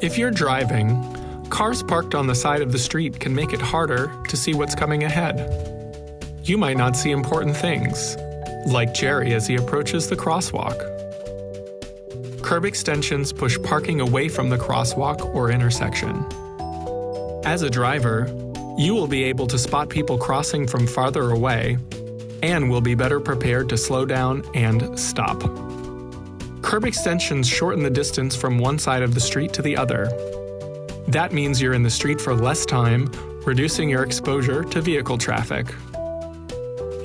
If you're driving, Cars parked on the side of the street can make it harder to see what's coming ahead. You might not see important things, like Jerry as he approaches the crosswalk. Curb extensions push parking away from the crosswalk or intersection. As a driver, you will be able to spot people crossing from farther away and will be better prepared to slow down and stop. Curb extensions shorten the distance from one side of the street to the other. That means you're in the street for less time, reducing your exposure to vehicle traffic.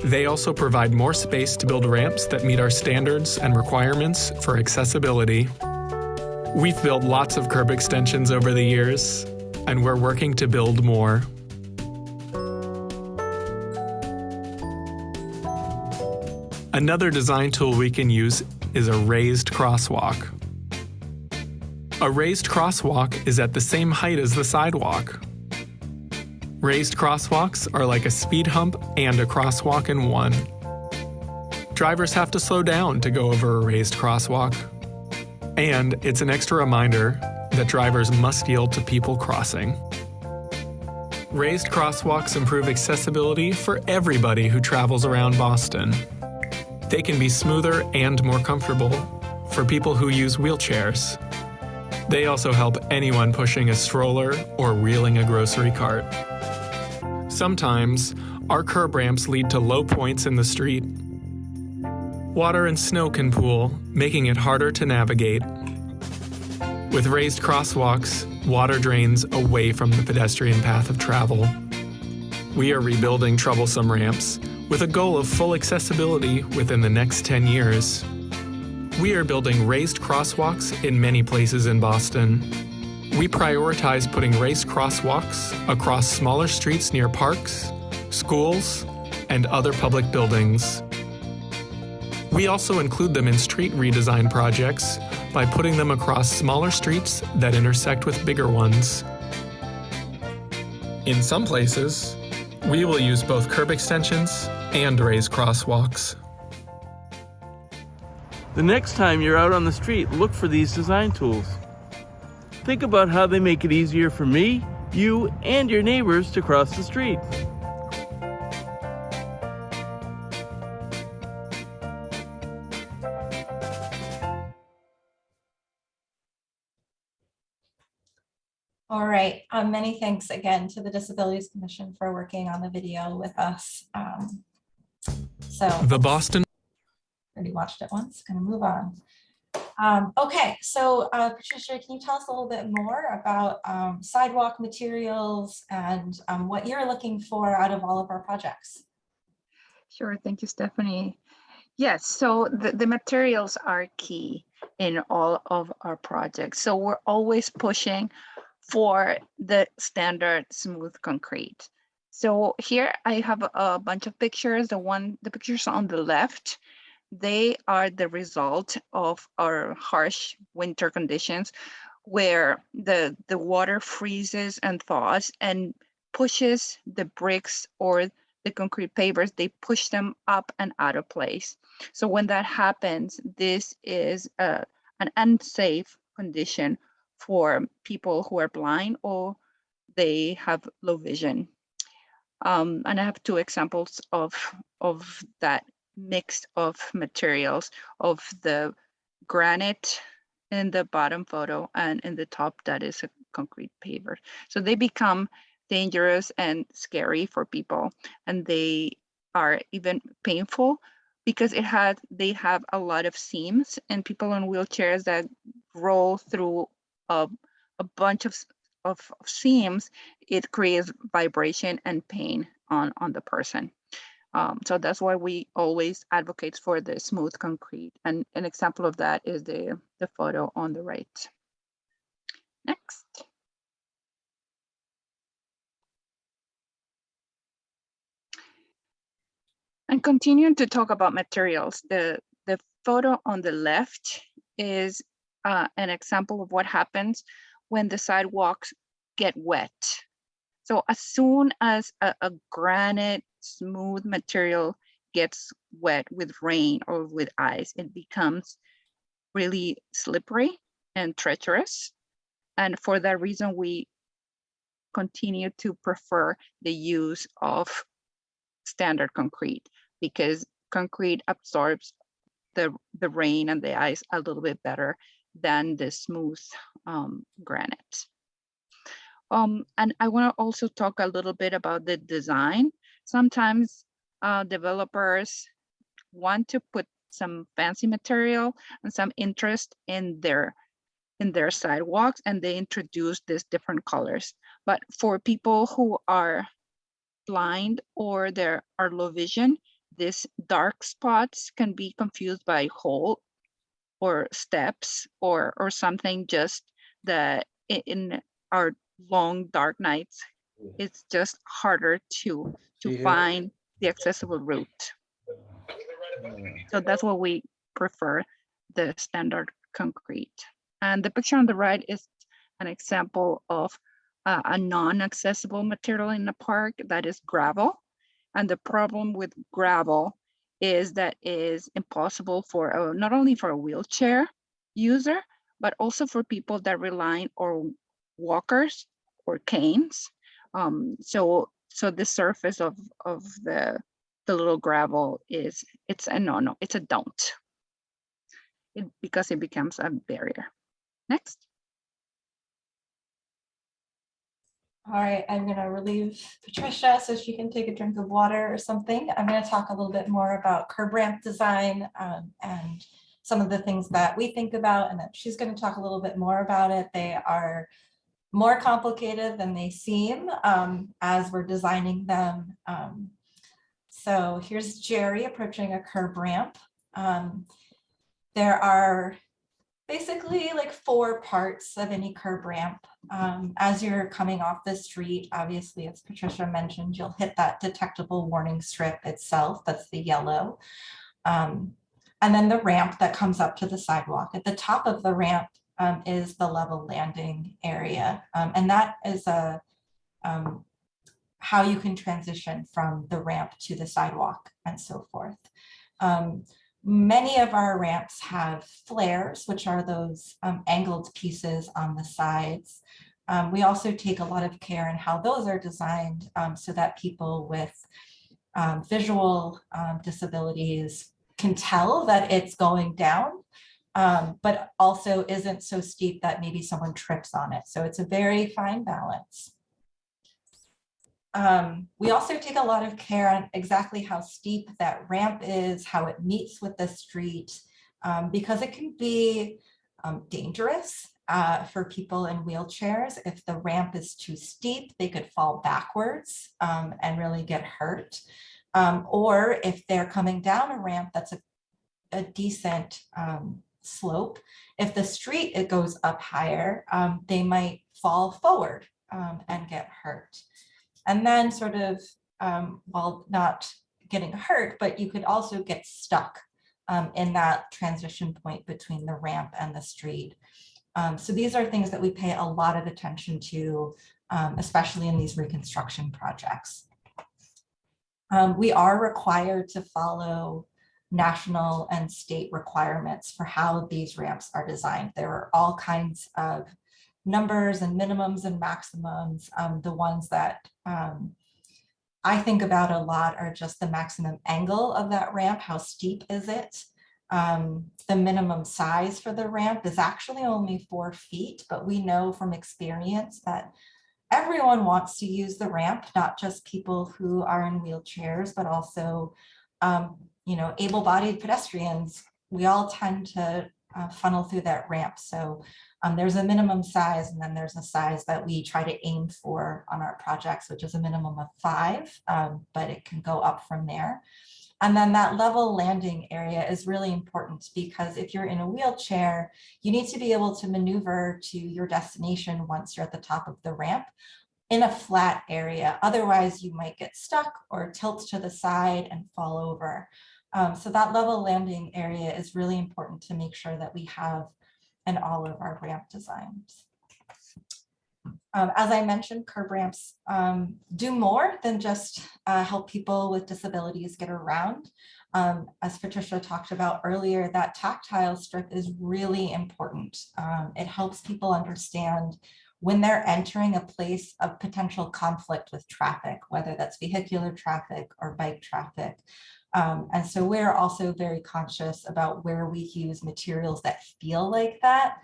They also provide more space to build ramps that meet our standards and requirements for accessibility. We've built lots of curb extensions over the years, and we're working to build more. Another design tool we can use is a raised crosswalk. A raised crosswalk is at the same height as the sidewalk. Raised crosswalks are like a speed hump and a crosswalk in one. Drivers have to slow down to go over a raised crosswalk. And it's an extra reminder that drivers must yield to people crossing. Raised crosswalks improve accessibility for everybody who travels around Boston. They can be smoother and more comfortable for people who use wheelchairs. They also help anyone pushing a stroller or wheeling a grocery cart. Sometimes, our curb ramps lead to low points in the street. Water and snow can pool, making it harder to navigate. With raised crosswalks, water drains away from the pedestrian path of travel. We are rebuilding troublesome ramps with a goal of full accessibility within the next 10 years. We are building raised crosswalks in many places in Boston. We prioritize putting raised crosswalks across smaller streets near parks, schools, and other public buildings. We also include them in street redesign projects by putting them across smaller streets that intersect with bigger ones. In some places, we will use both curb extensions and raised crosswalks. The next time you're out on the street, look for these design tools. Think about how they make it easier for me, you, and your neighbors to cross the street. All right, many thanks again to the Disabilities Commission for working on the video with us. The Boston Already watched it once, gonna move on. Okay, so Patricia, can you tell us a little bit more about sidewalk materials and what you're looking for out of all of our projects? Sure, thank you, Stephanie. Yes, so the materials are key in all of our projects. So we're always pushing for the standard smooth concrete. So here I have a bunch of pictures. The pictures on the left, they are the result of our harsh winter conditions where the water freezes and thaws and pushes the bricks or the concrete pavers, they push them up and out of place. So when that happens, this is an unsafe condition for people who are blind or they have low vision. And I have two examples of that mix of materials, of the granite in the bottom photo and in the top that is a concrete paver. So they become dangerous and scary for people, and they are even painful because they have a lot of seams, and people on wheelchairs that roll through a bunch of seams, it creates vibration and pain on the person. So that's why we always advocate for the smooth concrete. And an example of that is the photo on the right. Next. And continuing to talk about materials, the photo on the left is an example of what happens when the sidewalks get wet. So as soon as a granite smooth material gets wet with rain or with ice, it becomes really slippery and treacherous. And for that reason, we continue to prefer the use of standard concrete because concrete absorbs the rain and the ice a little bit better than the smooth granite. And I want to also talk a little bit about the design. Sometimes developers want to put some fancy material and some interest in their sidewalks, and they introduce these different colors. But for people who are blind or there are low vision, these dark spots can be confused by hole or steps or something just that in our long dark nights, it's just harder to find the accessible route. So that's what we prefer, the standard concrete. And the picture on the right is an example of a non-accessible material in the park that is gravel. And the problem with gravel is that it is impossible for not only for a wheelchair user, but also for people that rely on walkers or canes. So the surface of the little gravel it's a no, it's a don't. Because it becomes a barrier. Next. All right, I'm gonna relieve Patricia so she can take a drink of water or something. I'm gonna talk a little bit more about curb ramp design and some of the things that we think about, and then she's gonna talk a little bit more about it. They are more complicated than they seem as we're designing them. So here's Jerry approaching a curb ramp. There are basically like 4 parts of any curb ramp. As you're coming off the street, obviously, as Patricia mentioned, you'll hit that detectable warning strip itself, that's the yellow. And then the ramp that comes up to the sidewalk. At the top of the ramp is the level landing area. And that is how you can transition from the ramp to the sidewalk and so forth. Many of our ramps have flares, which are those angled pieces on the sides. We also take a lot of care in how those are designed so that people with visual disabilities can tell that it's going down, but also isn't so steep that maybe someone trips on it. So it's a very fine balance. We also take a lot of care on exactly how steep that ramp is, how it meets with the street, because it can be dangerous for people in wheelchairs. If the ramp is too steep, they could fall backwards and really get hurt. Or if they're coming down a ramp that's a decent slope, if the street it goes up higher, they might fall forward and get hurt. And then sort of, while not getting hurt, but you could also get stuck in that transition point between the ramp and the street. So these are things that we pay a lot of attention to, especially in these reconstruction projects. We are required to follow national and state requirements for how these ramps are designed. There are all kinds of numbers and minimums and maximums. The ones that I think about a lot are just the maximum angle of that ramp. How steep is it? The minimum size for the ramp is actually only 4 feet, but we know from experience that everyone wants to use the ramp, not just people who are in wheelchairs, but also able-bodied pedestrians. We all tend to funnel through that ramp. So there's a minimum size, and then there's a size that we try to aim for on our projects, which is a minimum of 5, but it can go up from there. And then that level landing area is really important because if you're in a wheelchair, you need to be able to maneuver to your destination once you're at the top of the ramp in a flat area. Otherwise, you might get stuck or tilt to the side and fall over. So that level landing area is really important to make sure that we have in all of our ramp designs. As I mentioned, curb ramps do more than just help people with disabilities get around. As Patricia talked about earlier, that tactile strip is really important. It helps people understand when they're entering a place of potential conflict with traffic, whether that's vehicular traffic or bike traffic. And so we're also very conscious about where we use materials that feel like that,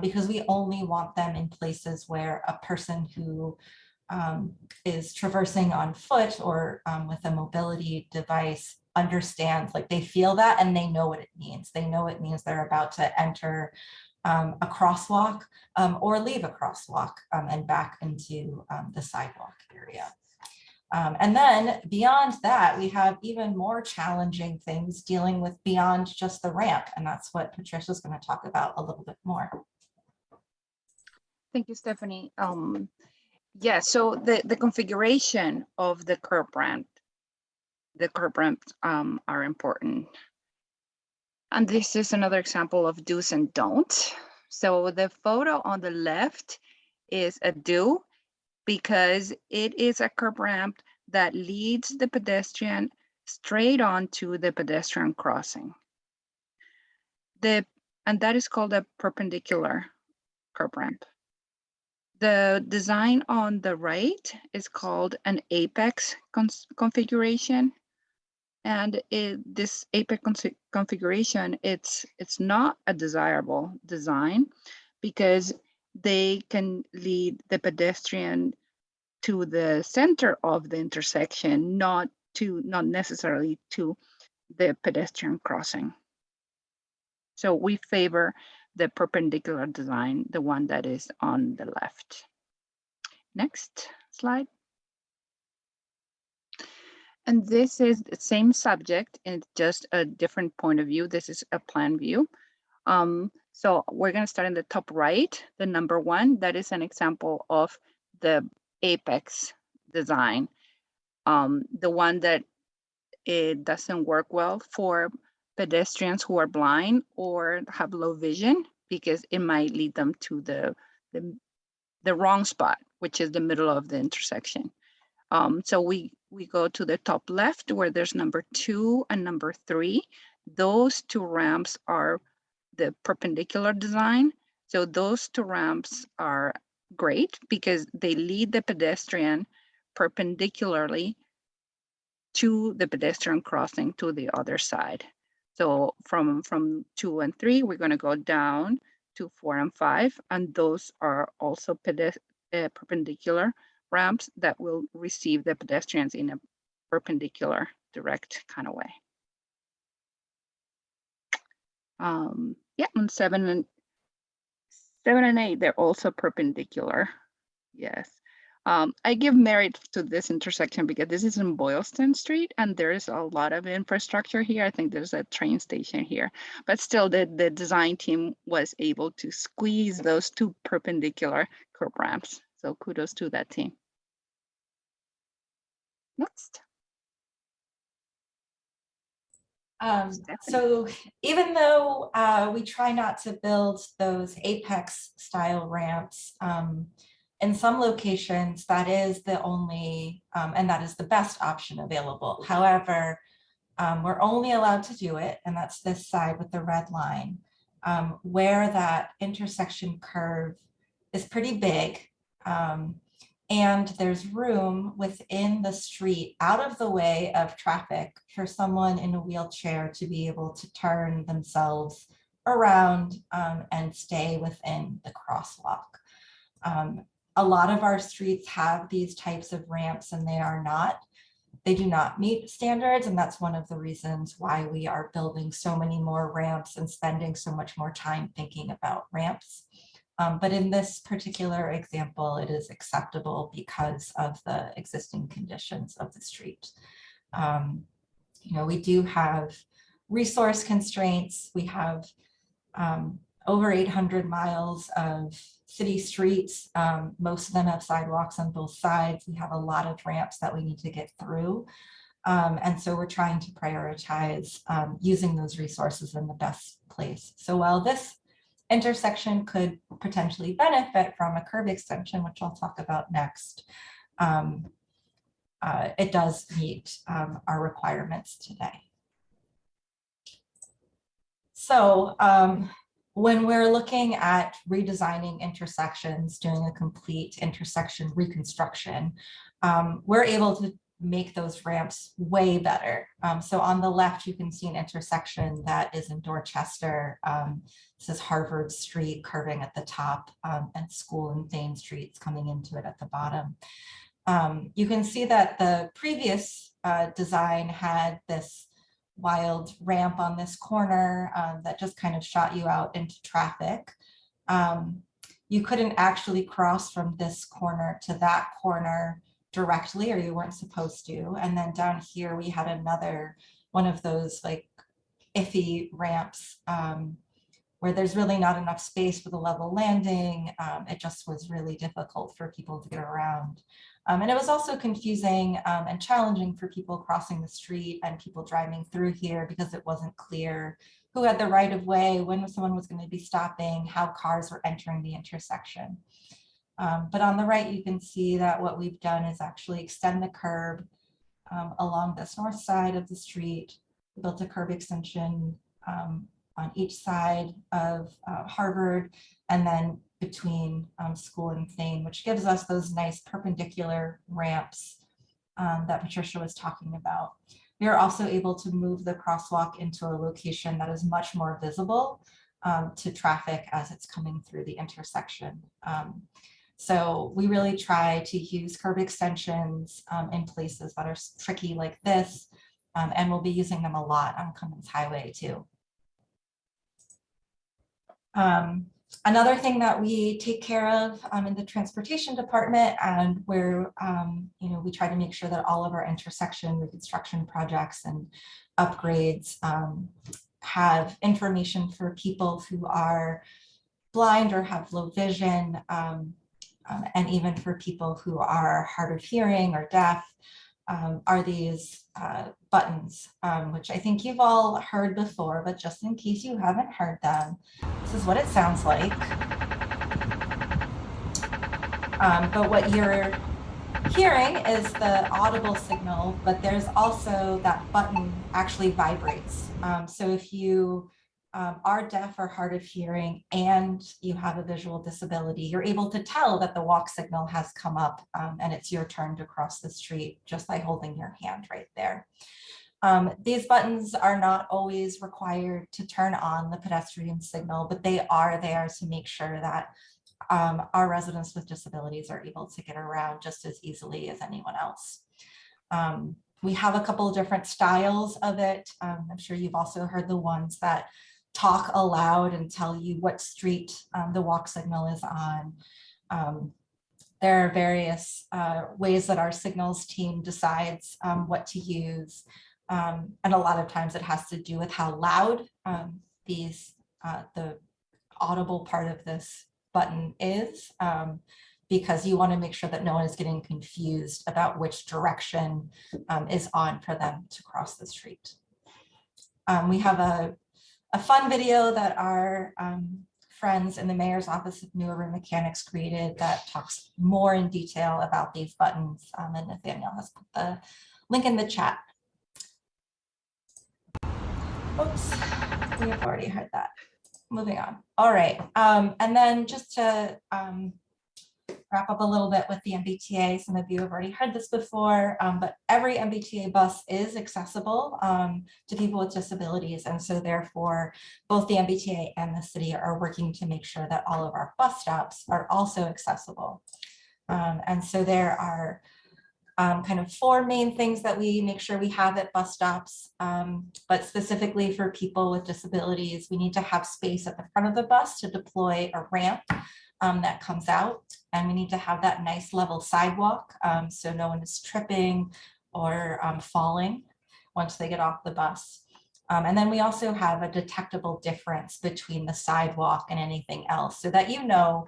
because we only want them in places where a person who is traversing on foot or with a mobility device understands, like they feel that and they know what it means. They know it means they're about to enter a crosswalk or leave a crosswalk and back into the sidewalk area. And then beyond that, we have even more challenging things dealing with beyond just the ramp. And that's what Patricia's going to talk about a little bit more. Thank you, Stephanie. Yeah, so the configuration of the curb ramps are important. And this is another example of do's and don'ts. So the photo on the left is a do, because it is a curb ramp that leads the pedestrian straight onto the pedestrian crossing. And that is called a perpendicular curb ramp. The design on the right is called an apex configuration. And this apex configuration, it's not a desirable design because they can lead the pedestrian to the center of the intersection, not necessarily to the pedestrian crossing. So we favor the perpendicular design, the one that is on the left. Next slide. And this is the same subject and just a different point of view. This is a plan view. So we're going to start in the top right, the number 1. That is an example of the apex design. The one that it doesn't work well for pedestrians who are blind or have low vision, because it might lead them to the wrong spot, which is the middle of the intersection. So we go to the top left where there's number 2 and number 3. Those 2 ramps are the perpendicular design. So those 2 ramps are great because they lead the pedestrian perpendicularly to the pedestrian crossing to the other side. So from 2 and 3, we're going to go down to 4 and 5, and those are also perpendicular ramps that will receive the pedestrians in a perpendicular, direct kind of way. Yeah, and 7 and 8, they're also perpendicular. Yes. I give merit to this intersection because this is in Boylston Street and there is a lot of infrastructure here. I think there's a train station here, but still the design team was able to squeeze those 2 perpendicular curb ramps. So kudos to that team. Next. So even though we try not to build those apex style ramps, in some locations that is the only and that is the best option available. However, we're only allowed to do it, and that's this side with the red line, where that intersection curve is pretty big. And there's room within the street out of the way of traffic for someone in a wheelchair to be able to turn themselves around and stay within the crosswalk. A lot of our streets have these types of ramps and they do not meet standards. And that's one of the reasons why we are building so many more ramps and spending so much more time thinking about ramps. But in this particular example, it is acceptable because of the existing conditions of the street. You know, we do have resource constraints. We have over 800 miles of city streets. Most of them have sidewalks on both sides. We have a lot of ramps that we need to get through. And so we're trying to prioritize using those resources in the best place. So while this intersection could potentially benefit from a curb extension, which I'll talk about next, it does meet our requirements today. So when we're looking at redesigning intersections, doing a complete intersection reconstruction, we're able to make those ramps way better. So on the left, you can see an intersection that is in Dorchester. This is Harvard Street curving at the top, and School and Thane Streets coming into it at the bottom. You can see that the previous design had this wild ramp on this corner that just kind of shot you out into traffic. You couldn't actually cross from this corner to that corner directly, or you weren't supposed to. And then down here, we had another one of those like iffy ramps where there's really not enough space for the level landing. It just was really difficult for people to get around. And it was also confusing and challenging for people crossing the street and people driving through here because it wasn't clear who had the right of way, when someone was going to be stopping, how cars were entering the intersection. But on the right, you can see that what we've done is actually extend the curb along this north side of the street. We built a curb extension on each side of Harvard, and then between School and Thane, which gives us those nice perpendicular ramps that Patricia was talking about. We are also able to move the crosswalk into a location that is much more visible to traffic as it's coming through the intersection. So we really try to use curb extensions in places that are tricky like this, and we'll be using them a lot on Cummins Highway too. Another thing that we take care of in the transportation department, and where we try to make sure that all of our intersection reconstruction projects and upgrades have information for people who are blind or have low vision, and even for people who are hard of hearing or deaf, are these buttons, which I think you've all heard before, but just in case you haven't heard them, this is what it sounds like. But what you're hearing is the audible signal, but there's also that button actually vibrates. So if you are deaf or hard of hearing and you have a visual disability, you're able to tell that the walk signal has come up and it's your turn to cross the street just by holding your hand right there. These buttons are not always required to turn on the pedestrian signal, but they are there to make sure that our residents with disabilities are able to get around just as easily as anyone else. We have a couple of different styles of it. I'm sure you've also heard the ones that talk aloud and tell you what street the walk signal is on. There are various ways that our signals team decides what to use. And a lot of times it has to do with how loud the audible part of this button is, because you want to make sure that no one is getting confused about which direction is on for them to cross the street. We have a fun video that our friends in the Mayor's Office of New Urban Mechanics created that talks more in detail about these buttons, and Nathaniel has put the link in the chat. Oops, we have already heard that. Moving on. All right, and then just to wrap up a little bit with the MBTA. Some of you have already heard this before, but every MBTA bus is accessible to people with disabilities. And so therefore, both the MBTA and the city are working to make sure that all of our bus stops are also accessible. And so there are kind of four main things that we make sure we have at bus stops, but specifically for people with disabilities, we need to have space at the front of the bus to deploy a ramp that comes out, and we need to have that nice level sidewalk so no one is tripping or falling once they get off the bus. And then we also have a detectable difference between the sidewalk and anything else so that you know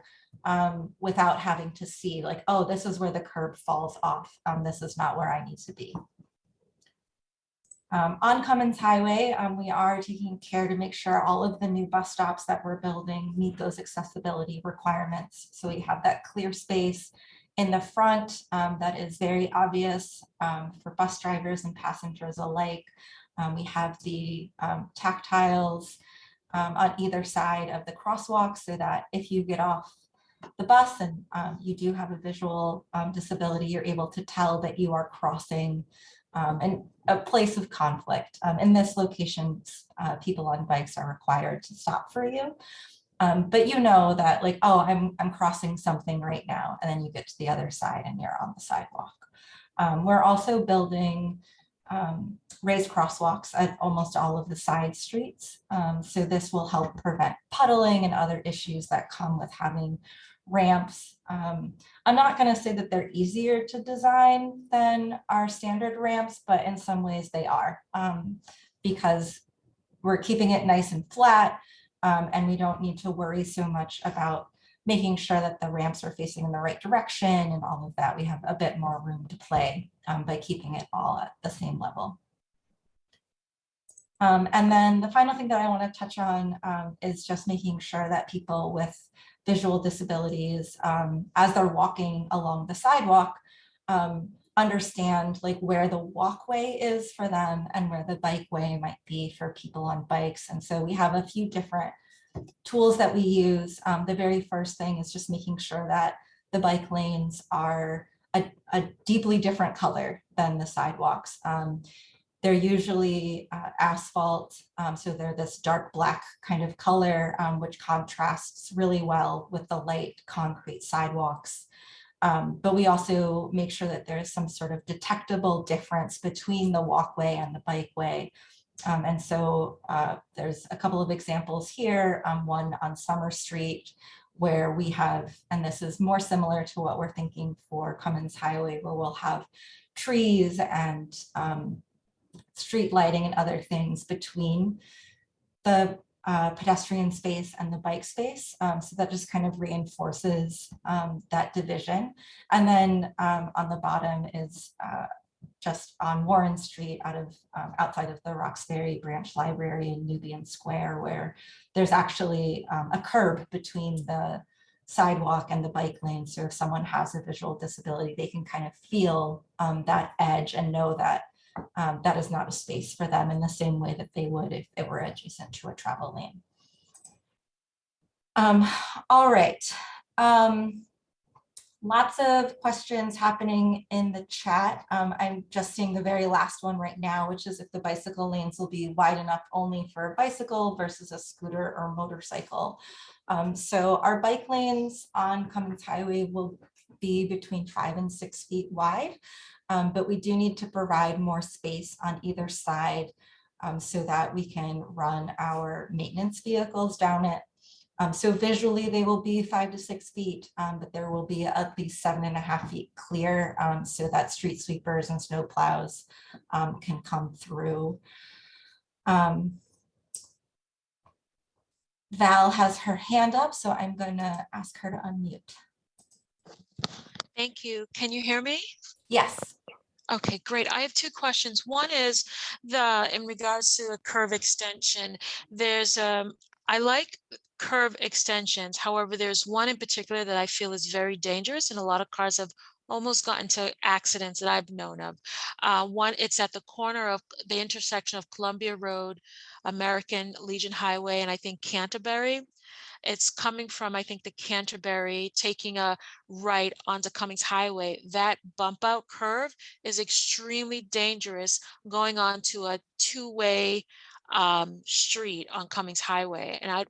without having to see like, oh, this is where the curb falls off. This is not where I need to be. On Cummins Highway, we are taking care to make sure all of the new bus stops that we're building meet those accessibility requirements. So we have that clear space in the front that is very obvious for bus drivers and passengers alike. We have the tactiles on either side of the crosswalk so that if you get off the bus and you do have a visual disability, you're able to tell that you are crossing a place of conflict. In this location, people on bikes are required to stop for you. But you know that like, oh, I'm crossing something right now. And then you get to the other side and you're on the sidewalk. We're also building raised crosswalks at almost all of the side streets. So this will help prevent puddling and other issues that come with having ramps. I'm not going to say that they're easier to design than our standard ramps, but in some ways they are, because we're keeping it nice and flat, and we don't need to worry so much about making sure that the ramps are facing in the right direction and all of that. We have a bit more room to play by keeping it all at the same level. And then the final thing that I want to touch on is just making sure that people with visual disabilities, as they're walking along the sidewalk, understand like where the walkway is for them and where the bikeway might be for people on bikes. And so we have a few different tools that we use. The very first thing is just making sure that the bike lanes are a deeply different color than the sidewalks. They're usually asphalt, so they're this dark black kind of color, which contrasts really well with the light concrete sidewalks. But we also make sure that there's some sort of detectable difference between the walkway and the bikeway. And so there's a couple of examples here, one on Summer Street, where we have, and this is more similar to what we're thinking for Cummins Highway, where we'll have trees and street lighting and other things between the pedestrian space and the bike space. So that just kind of reinforces that division. And then on the bottom is just on Warren Street outside of the Roxbury Branch Library in Nubian Square, where there's actually a curb between the sidewalk and the bike lane. So if someone has a visual disability, they can kind of feel that edge and know that that is not a space for them in the same way that they would if it were adjacent to a travel lane. All right. Lots of questions happening in the chat. I'm just seeing the very last one right now, which is if the bicycle lanes will be wide enough only for a bicycle versus a scooter or motorcycle. So our bike lanes on Cummins Highway will be between 5 and 6 feet wide. But we do need to provide more space on either side so that we can run our maintenance vehicles down it. So visually they will be 5 to 6 feet, but there will be at least 7.5 feet clear so that street sweepers and snow plows can come through. Val has her hand up, so I'm going to ask her to unmute. Thank you. Can you hear me? Yes. Okay, great. I have two questions. One is in regards to a curve extension. I like curve extensions. However, there's one in particular that I feel is very dangerous, and a lot of cars have almost gotten into accidents that I've known of. One, it's at the corner of the intersection of Columbia Road, American Legion Highway, and I think Canterbury. It's coming from, I think, the Canterbury, taking a right onto Cummins Highway. That bump out curve is extremely dangerous going on to a two-way street on Cummins Highway. And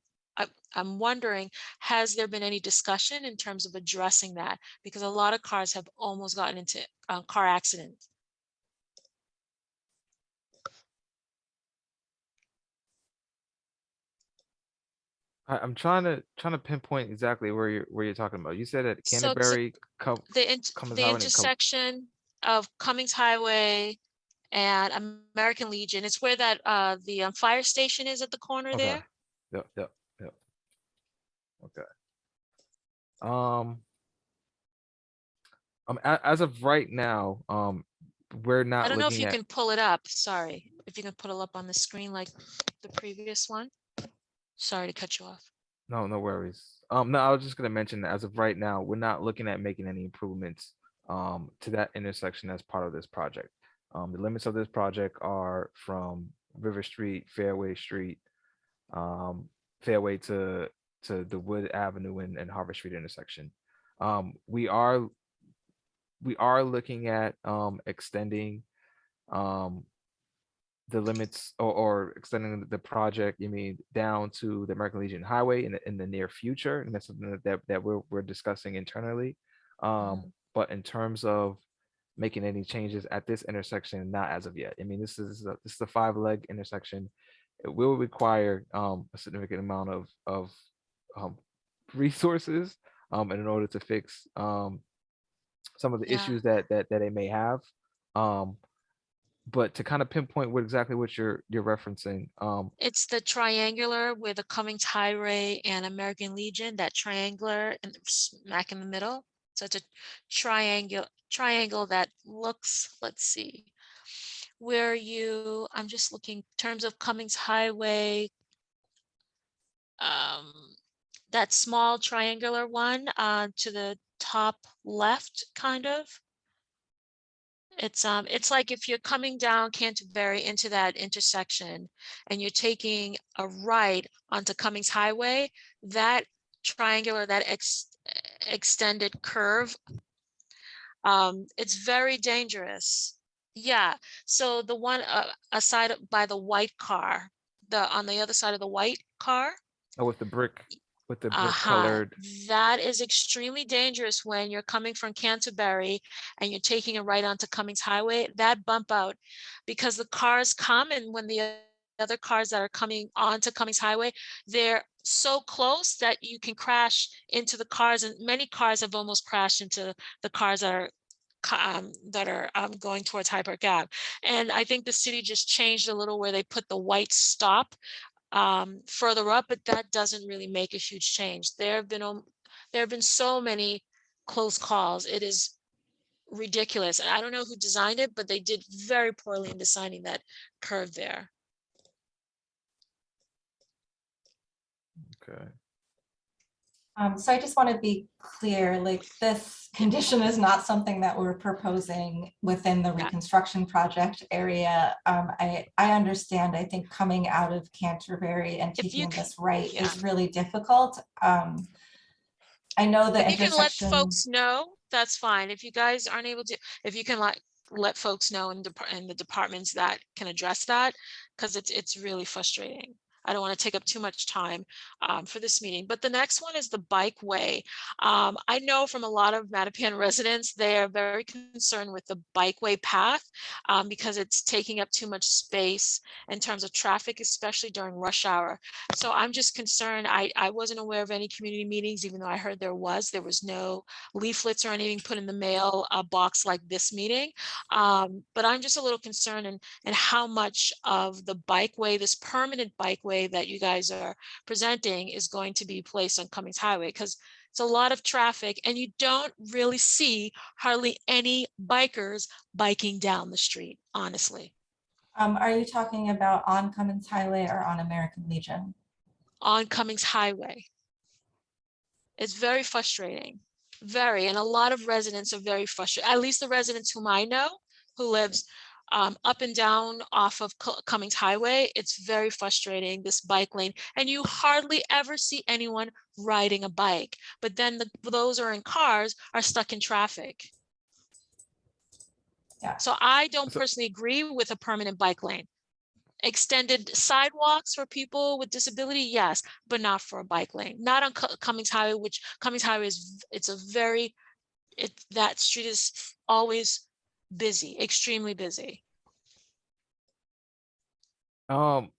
I'm wondering, has there been any discussion in terms of addressing that? Because a lot of cars have almost gotten into car accidents. I'm trying to pinpoint exactly where you're talking about. You said at Canterbury, The intersection of Cummins Highway and American Legion. It's where that the fire station is at the corner there. Yep. Okay. As of right now, we're not. I don't know if you can pull it up. Sorry, if you can put it up on the screen like the previous one. Sorry to cut you off. No worries. No, I was just gonna mention that as of right now, we're not looking at making any improvements to that intersection as part of this project. The limits of this project are from River Street, Fairway Street, fairway to the Wood Avenue and Harvard Street intersection. We are looking at extending the limits or extending the project, down to the American Legion Highway in the near future, and that's something that we're discussing internally. But in terms of making any changes at this intersection, not as of yet. This is a 5-leg intersection. It will require a significant amount of resources in order to fix some of the Yeah. issues that they may have. But to kind of pinpoint exactly what you're referencing, It's the triangular with the Cummins Highway and American Legion, that triangular and smack in the middle. So it's a triangle that looks, let's see, I'm just looking in terms of Cummins Highway, that small triangular one to the top left, kind of. It's like if you're coming down Canterbury into that intersection and you're taking a right onto Cummins Highway, that triangular, that extended curve, it's very dangerous. Yeah, so the one aside by the white car, on the other side of the white car, with the brick colored. that is extremely dangerous when you're coming from Canterbury and you're taking a right onto Cummins Highway. That bump out, because the cars come, and when the other cars that are coming onto Cummins Highway, they're so close that you can crash into the cars, and many cars have almost crashed into the cars that are going towards Hyde Park Ave. And I think the city just changed a little where they put the white stop further up, but that doesn't really make a huge change. There have been so many close calls. It is ridiculous. And I don't know who designed it, but they did very poorly in designing that curve there. Okay. So I just want to be clear, like, this condition is not something that we're proposing within the reconstruction project area. I understand, I think coming out of Canterbury and taking this right is really difficult. I know the If you can let intersection. folks know, that's fine. If you guys aren't able to, if you can let folks know in the departments that can address that, because it's really frustrating. I don't want to take up too much time for this meeting. But the next one is the bikeway. I know from a lot of Mattapan residents, they are very concerned with the bikeway path because it's taking up too much space in terms of traffic, especially during rush hour. So I'm just concerned. I wasn't aware of any community meetings, even though I heard there was no leaflets or anything put in the mail box like this meeting. But I'm just a little concerned and how much of the bikeway, this permanent bikeway that you guys are presenting, is going to be placed on Cummins Highway, because it's a lot of traffic and you don't really see hardly any bikers biking down the street, honestly. Are you talking about on Cummins Highway or on American Legion? On Cummins Highway. It's very frustrating, and a lot of residents are very frustrated, at least the residents whom I know who lives up and down off of Cummins Highway. It's very frustrating, this bike lane, and you hardly ever see anyone riding a bike, but then those who are in cars are stuck in traffic. Yeah. So I don't personally agree with a permanent bike lane. Extended sidewalks for people with disability, yes, but not for a bike lane. Not on Cummins Highway, which Cummins Highway that street is always busy, extremely busy. Thank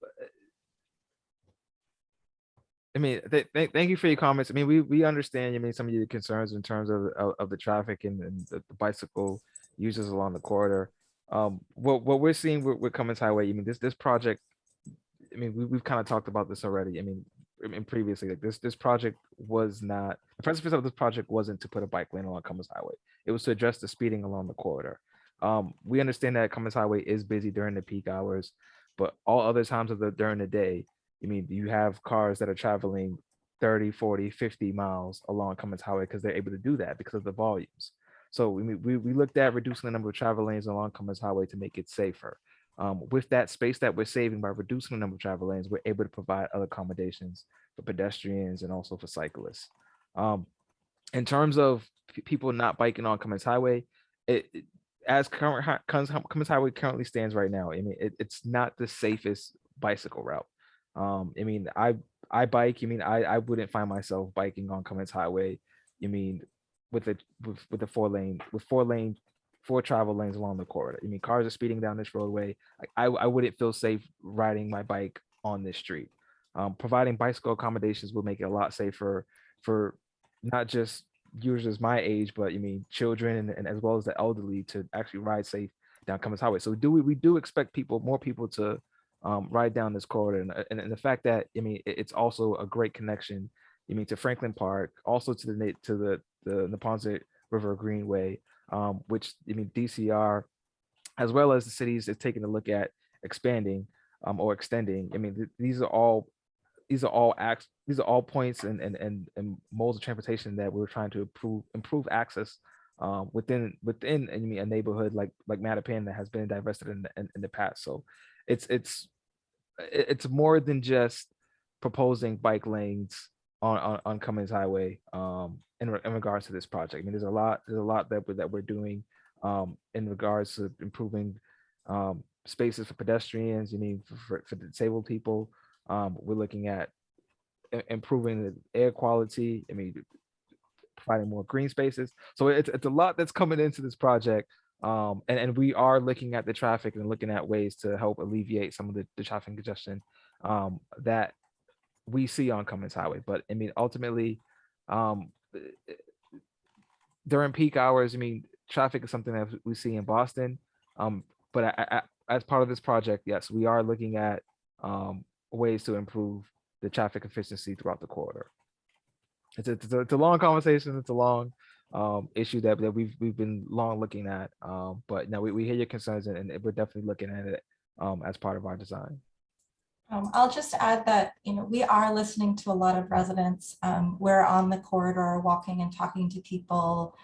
you for your comments. We understand, some of your concerns in terms of the traffic and the bicycle users along the corridor. What we're seeing with Cummins Highway, this project, we've kind of talked about this already. Previously, like this project was not, the purpose of this project wasn't to put a bike lane along Cummins Highway. It was to address the speeding along the corridor. We understand that Cummins Highway is busy during the peak hours, but all other times during the day, you have cars that are traveling 30, 40, 50 miles along Cummins Highway because they're able to do that because of the volumes. So we looked at reducing the number of travel lanes along Cummins Highway to make it safer. With that space that we're saving by reducing the number of travel lanes, we're able to provide other accommodations for pedestrians and also for cyclists. In terms of people not biking on Cummins Highway, as Cummins Highway currently stands right now, I mean, it's not the safest bicycle route. I mean, I bike. I mean, I wouldn't find myself biking on Cummins Highway. I mean, with a four travel lanes along the corridor. I mean, cars are speeding down this roadway. I wouldn't feel safe riding my bike on this street. Providing bicycle accommodations will make it a lot safer for not just users my age, but I mean children and as well as the elderly to actually ride safe down Cummins Highway. So we do expect more people to ride down this corridor, and the fact that I mean it's also a great connection. I mean to Franklin Park, also to the Neponset River Greenway, which I mean DCR, as well as the cities is taking a look at expanding or extending. I mean these are all points and modes of transportation that we're trying to improve access within I mean a neighborhood like Mattapan that has been divested in the past. So it's more than just proposing bike lanes on Cummins Highway in regards to this project. I mean there's a lot that we're doing in regards to improving spaces for pedestrians. I mean for the disabled people. We're looking at improving the air quality. I mean, providing more green spaces. So it's a lot that's coming into this project. And we are looking at the traffic and looking at ways to help alleviate some of the traffic congestion that we see on Cummins Highway. But I mean, ultimately, during peak hours, I mean, traffic is something that we see in Boston. But as part of this project, yes, we are looking at ways to improve the traffic efficiency throughout the corridor. It's a long conversation. It's a long issue that we've been long looking at. But now we hear your concerns and we're definitely looking at it as part of our design. I'll just add that, you know, we are listening to a lot of residents. We're on the corridor walking and talking to people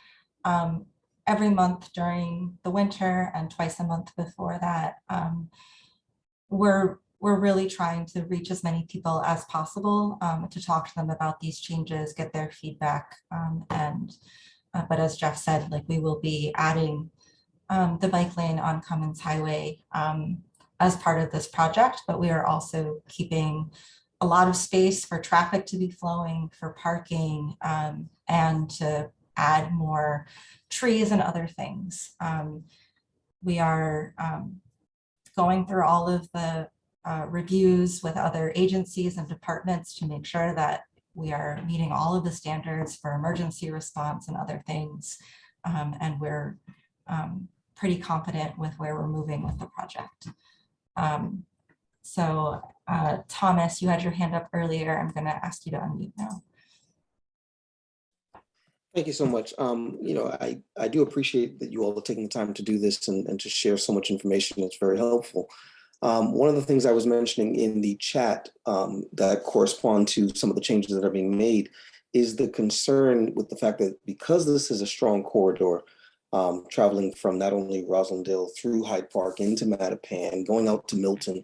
every month during the winter and twice a month before that. We're really trying to reach as many people as possible to talk to them about these changes, get their feedback. But as Jeff said, like we will be adding the bike lane on Cummins Highway as part of this project, but we are also keeping a lot of space for traffic to be flowing, for parking, and to add more trees and other things. We are going through all of the reviews with other agencies and departments to make sure that we are meeting all of the standards for emergency response and other things. And we're pretty confident with where we're moving with the project. Thomas, you had your hand up earlier. I'm going to ask you to unmute now. Thank you so much. You know, I do appreciate that you all are taking the time to do this and to share so much information. It's very helpful. One of the things I was mentioning in the chat that correspond to some of the changes that are being made is the concern with the fact that because this is a strong corridor, traveling from not only Roslindale through Hyde Park into Mattapan, going out to Milton,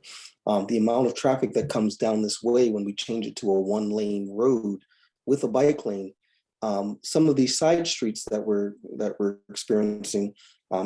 the amount of traffic that comes down this way when we change it to a one-lane road with a bike lane, some of these side streets that we're experiencing,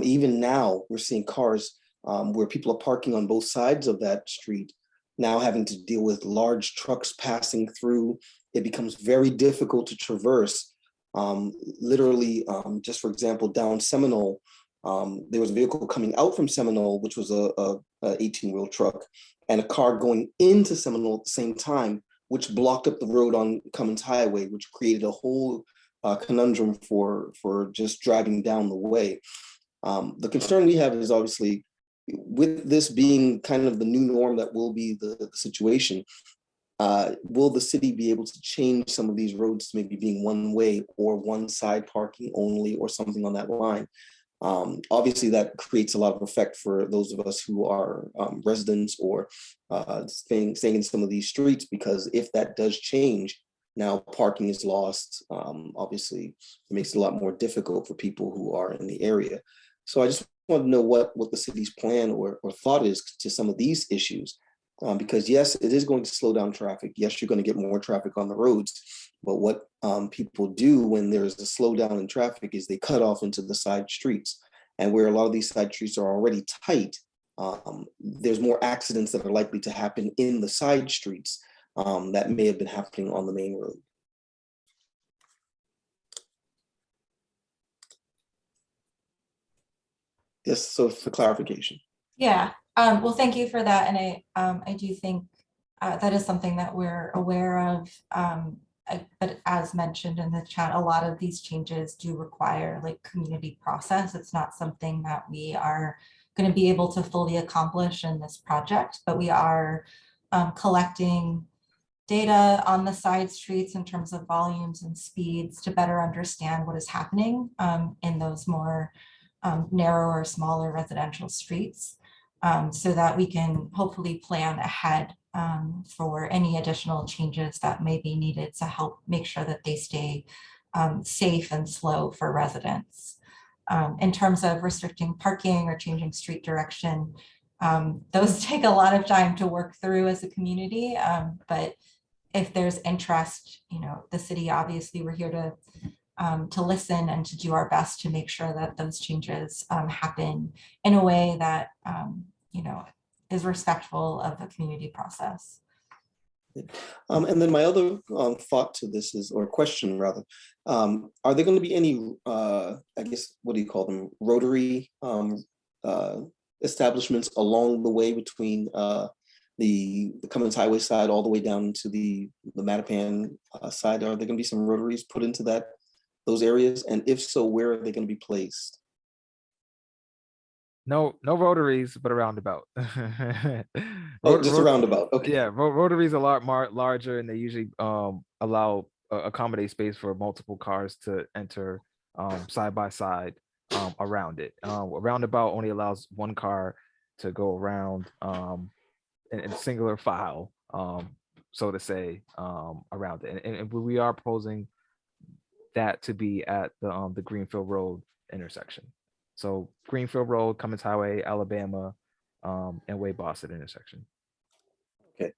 even now we're seeing cars where people are parking on both sides of that street, now having to deal with large trucks passing through. It becomes very difficult to traverse. Literally, just for example, down Seminole, there was a vehicle coming out from Seminole, which was a 18-wheel truck, and a car going into Seminole at the same time, which blocked up the road on Cummins Highway, which created a whole conundrum for just driving down the way. The concern we have is obviously, with this being kind of the new norm that will be the situation, will the city be able to change some of these roads to maybe being one way or one side parking only or something on that line? Obviously, that creates a lot of effect for those of us who are residents or staying in some of these streets, because if that does change, now parking is lost. Obviously, it makes it a lot more difficult for people who are in the area. So I just want to know what the city's plan or thought is to some of these issues. Because yes, it is going to slow down traffic. Yes, you're going to get more traffic on the roads. But what people do when there's a slowdown in traffic is they cut off into the side streets. And where a lot of these side streets are already tight, there's more accidents that are likely to happen in the side streets that may have been happening on the main road. Yes, so for clarification. Yeah, well, thank you for that. And I do think that is something that we're aware of. But as mentioned in the chat, a lot of these changes do require like community process. It's not something that we are going to be able to fully accomplish in this project, but we are collecting data on the side streets in terms of volumes and speeds to better understand what is happening in those more narrower, smaller residential streets, so that we can hopefully plan ahead for any additional changes that may be needed to help make sure that they stay safe and slow for residents. In terms of restricting parking or changing street direction, those take a lot of time to work through as a community, but if there's interest, you know, the city, obviously we're here to listen and to do our best to make sure that those changes happen in a way that, you know, is respectful of the community process. And then my other thought to this is, or question rather, are there going to be any, I guess, what do you call them, rotary establishments along the way between the Cummins Highway side all the way down to the Mattapan side? Are there going to be some rotaries put into those areas? And if so, where are they going to be placed? No rotaries, but a roundabout. Oh, just a roundabout. Okay. Yeah, rotaries are a lot more larger, and they usually allow accommodate space for multiple cars to enter side by side around it. A roundabout only allows one car to go around in singular file, so to say, around it. And we are proposing that to be at the Greenfield Road intersection. So Greenfield Road, Cummins Highway, Alabama, and Way Boston intersection. Okay,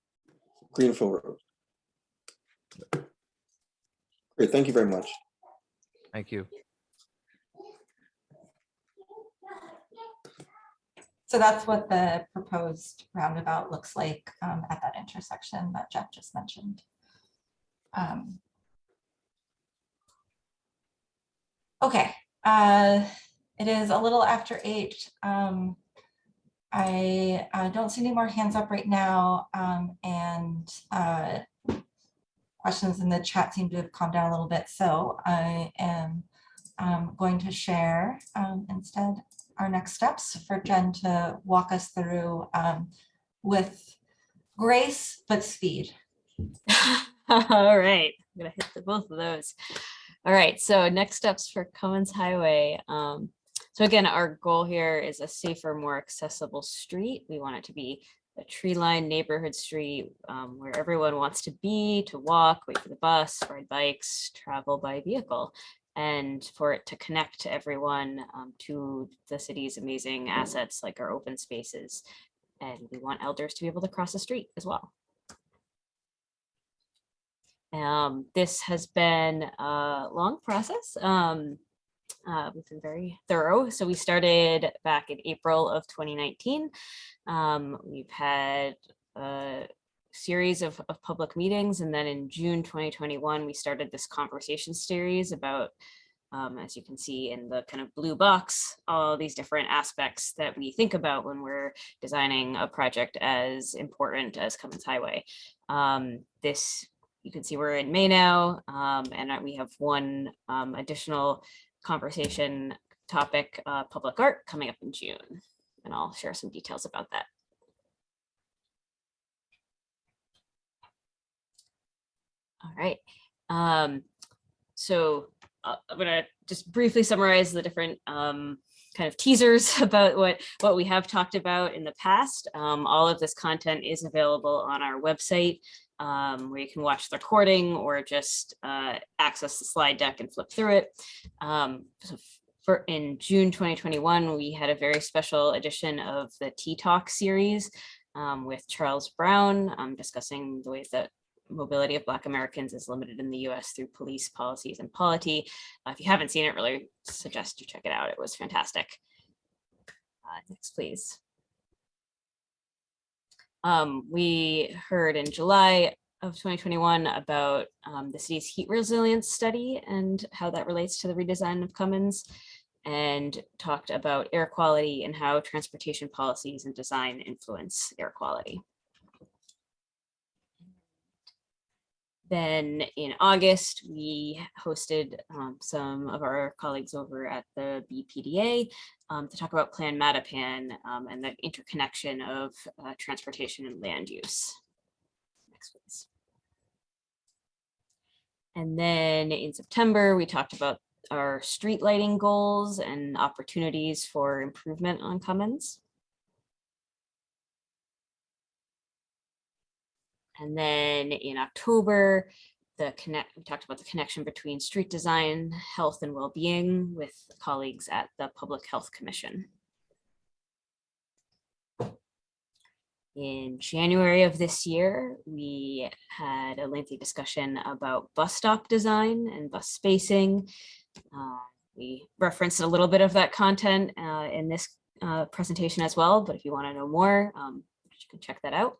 Greenfield Road. Great, thank you very much. Thank you. So that's what the proposed roundabout looks like at that intersection that Jeff just mentioned. Okay, it is a little after 8. I don't see any more hands up right now, and questions in the chat seem to have calmed down a little bit. So I am going to share instead our next steps for Jen to walk us through with grace but speed. All right, I'm gonna hit both of those. All right, so next steps for Cummins Highway. So again, our goal here is a safer, more accessible street. We want it to be a tree-lined neighborhood street where everyone wants to be, to walk, wait for the bus, ride bikes, travel by vehicle, and for it to connect to everyone to the city's amazing assets like our open spaces. And we want elders to be able to cross the street as well. This has been a long process. We've been very thorough. So we started back in April of 2019. We've had a series of public meetings, and then in June 2021, we started this conversation series about, as you can see in the kind of blue box, all these different aspects that we think about when we're designing a project as important as Cummins Highway. You can see we're in May now, and we have one additional conversation topic, public art, coming up in June, and I'll share some details about that. All right, so I'm gonna just briefly summarize the different kind of teasers about what we have talked about in the past. All of this content is available on our website, where you can watch the recording or just access the slide deck and flip through it. So in June 2021, we had a very special edition of the Tea Talk series with Charles Brown discussing the ways that mobility of Black Americans is limited in the US through police policies and polity. If you haven't seen it, really suggest you check it out. It was fantastic. Next, please. We heard in July of 2021 about the city's heat resilience study and how that relates to the redesign of Cummins, and talked about air quality and how transportation policies and design influence air quality. Then in August, we hosted some of our colleagues over at the BPDA to talk about Plan Mattapan and the interconnection of transportation and land use. Next, please. And then in September, we talked about our street lighting goals and opportunities for improvement on Cummins. And then in October, we talked about the connection between street design, health, and well-being with colleagues at the Public Health Commission. In January of this year, we had a lengthy discussion about bus stop design and bus spacing. We referenced a little bit of that content in this presentation as well, but if you want to know more, you can check that out.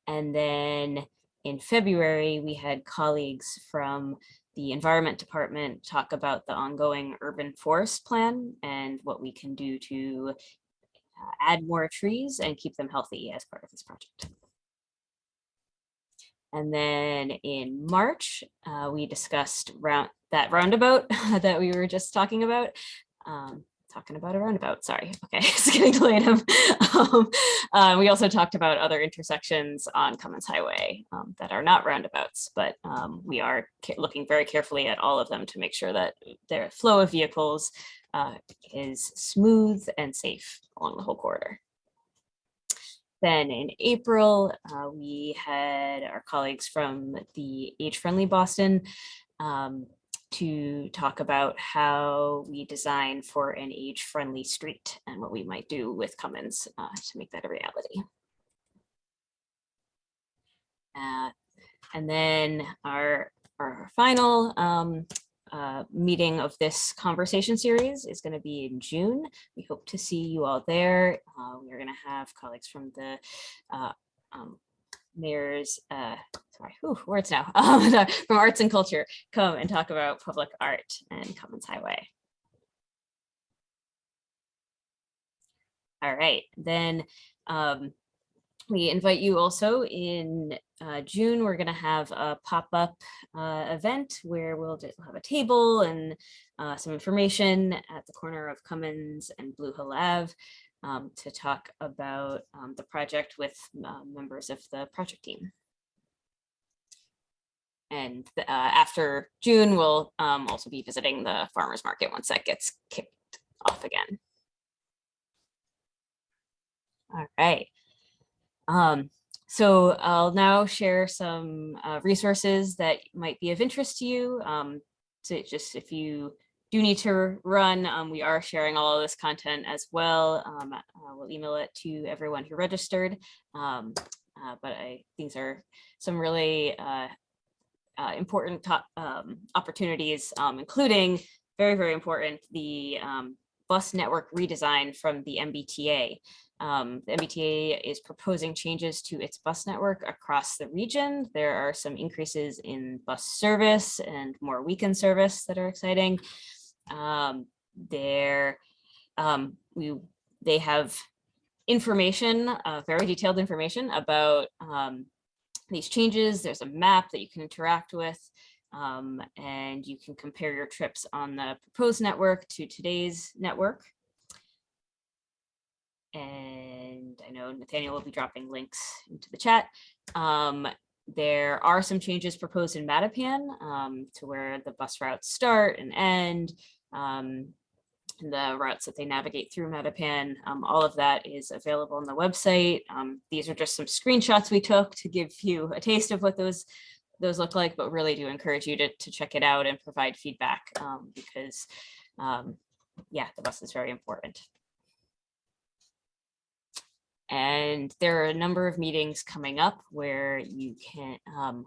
And then in February, we had colleagues from the Environment Department talk about the ongoing urban forest plan and what we can do to add more trees and keep them healthy as part of this project. And then in March, we discussed that roundabout that we were just talking about. Talking about a roundabout, sorry. Okay, it's getting delayed. We also talked about other intersections on Cummins Highway that are not roundabouts, but we are looking very carefully at all of them to make sure that their flow of vehicles is smooth and safe along the whole corridor. Then in April, we had our colleagues from the Age Friendly Boston to talk about how we design for an age-friendly street and what we might do with Cummins to make that a reality. And then our final meeting of this conversation series is going to be in June. We hope to see you all there. We're going to have colleagues from the mayor's, words now, from Arts and Culture come and talk about public art and Cummins Highway. All right, then we invite you also in June. We're going to have a pop-up event where we'll have a table and some information at the corner of Cummins and Blue Hill Ave to talk about the project with members of the project team. And after June, we'll also be visiting the farmers market once that gets kicked off again. All right. So I'll now share some resources that might be of interest to you. So just if you do need to run, we are sharing all of this content as well. We'll email it to everyone who registered. But these are some really important opportunities, including very, very important, the bus network redesign from the MBTA. The MBTA is proposing changes to its bus network across the region. There are some increases in bus service and more weekend service that are exciting. They have information, very detailed information about these changes. There's a map that you can interact with, and you can compare your trips on the proposed network to today's network. And I know Nathaniel will be dropping links into the chat. There are some changes proposed in Mattapan to where the bus routes start and end, and the routes that they navigate through Mattapan. All of that is available on the website. These are just some screenshots we took to give you a taste of what those look like, but really do encourage you to check it out and provide feedback because yeah, the bus is very important. And there are a number of meetings coming up where you can,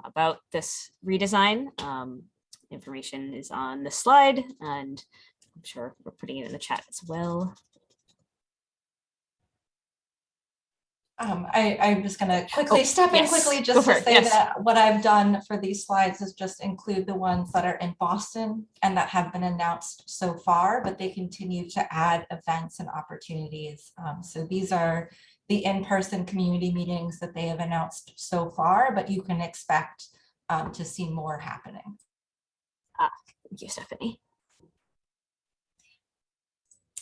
about this redesign. Information is on the slide, and I'm sure we're putting it in the chat as well. I'm just going to quickly step in yes. quickly Go just for to it, say yes. that what I've done for these slides is just include the ones that are in Boston and that have been announced so far, but they continue to add events and opportunities. So these are the in-person community meetings that they have announced so far, but you can expect to see more happening. Thank you, Stephanie.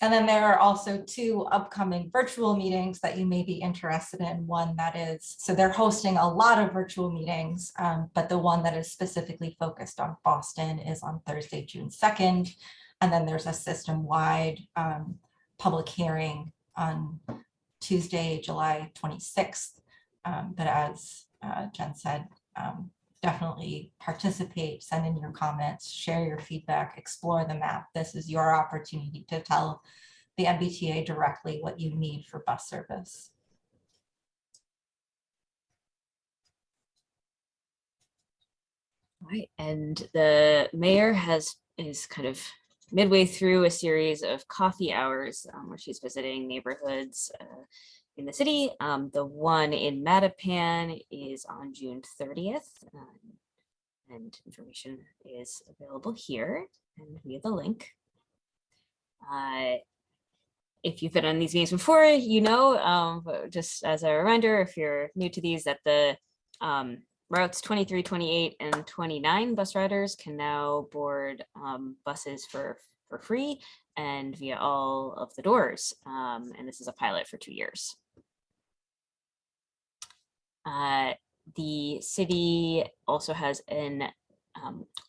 And then there are also 2 upcoming virtual meetings that you may be interested in. One that is, so they're hosting a lot of virtual meetings, but the one that is specifically focused on Boston is on Thursday, June 2nd. And then there's a system-wide public hearing on Tuesday, July 26th. But as Jen said, definitely participate, send in your comments, share your feedback, explore the map. This is your opportunity to tell the MBTA directly what you need for bus service. All right, and the mayor is kind of midway through a series of coffee hours where she's visiting neighborhoods in the city. The one in Mattapan is on June 30th, and information is available here and via the link. If you've been on these meetings before, you know, but just as a reminder, if you're new to these, that the routes 23, 28, and 29 bus riders can now board buses for free and via all of the doors. And this is a pilot for 2 years. The city also has an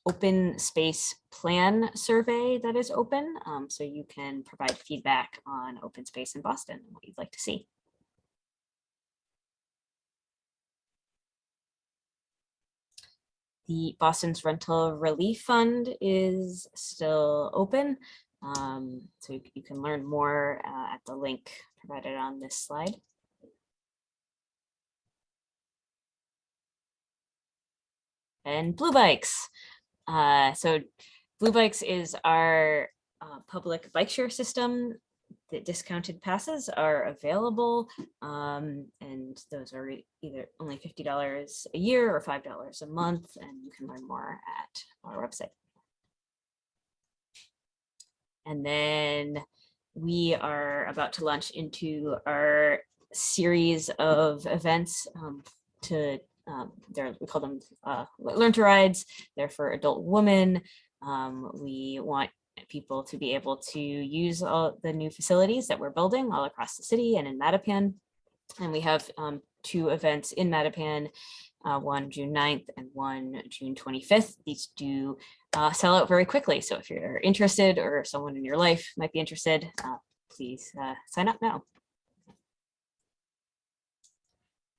open space plan survey that is open. So you can provide feedback on open space in Boston and what you'd like to see. The Boston's Rental Relief Fund is still open. So you can learn more at the link provided on this slide. And Blue Bikes. So Blue Bikes is our public bike share system. The discounted passes are available, and those are either only $50 a year or $5 a month, and you can learn more at our website. And then we are about to launch into our series of events we call them Learn to Rides. They're for adult women. We want people to be able to use all the new facilities that we're building all across the city and in Mattapan. And we have 2 events in Mattapan, one June 9th and one June 25th. These do sell out very quickly. So if you're interested or someone in your life might be interested, please sign up now.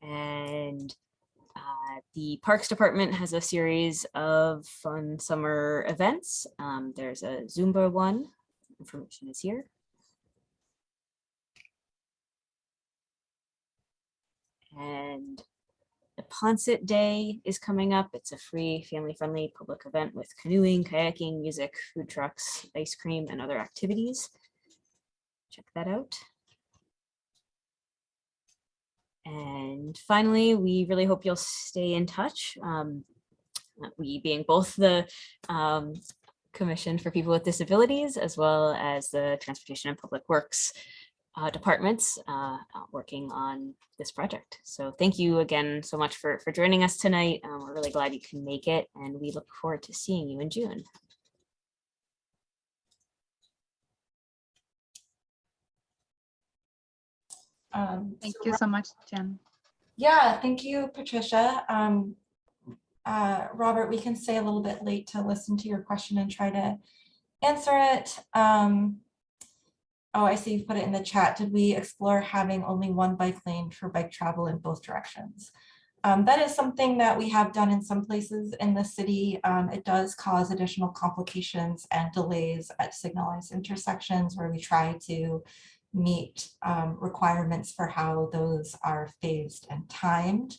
And the Parks Department has a series of fun summer events. There's a Zumba one. Information is here. And the Ponset Day is coming up. It's a free, family-friendly public event with canoeing, kayaking, music, food trucks, ice cream, and other activities. Check that out. And finally, we really hope you'll stay in touch. We being both the Commission for People with Disabilities as well as the Transportation and Public Works departments working on this project. So thank you again so much for joining us tonight. We're really glad you can make it, and we look forward to seeing you in June. Thank you so much, Jen. Yeah, thank you, Patricia. Robert, we can stay a little bit late to listen to your question and try to answer it. Oh, I see you put it in the chat. Did we explore having only one bike lane for bike travel in both directions? That is something that we have done in some places in the city. It does cause additional complications and delays at signalized intersections where we try to meet requirements for how those are phased and timed.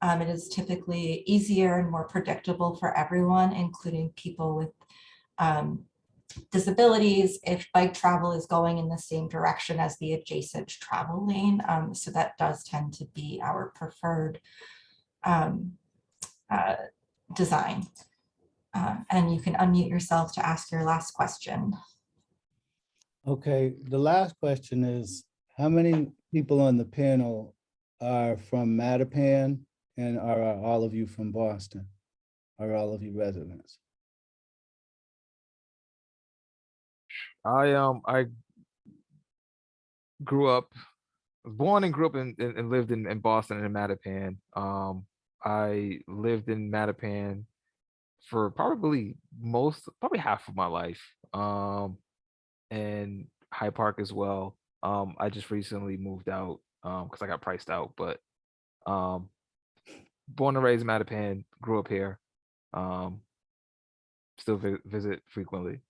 It is typically easier and more predictable for everyone, including people with disabilities, if bike travel is going in the same direction as the adjacent travel lane. So that does tend to be our preferred design. And you can unmute yourself to ask your last question. Okay, the last question is, how many people on the panel are from Mattapan, and are all of you from Boston? Are all of you residents? I grew up, was born and grew up and lived in Boston and in Mattapan. I lived in Mattapan for probably half of my life. And Hyde Park as well. I just recently moved out because I got priced out, but born and raised in Mattapan, grew up here. Still visit frequently.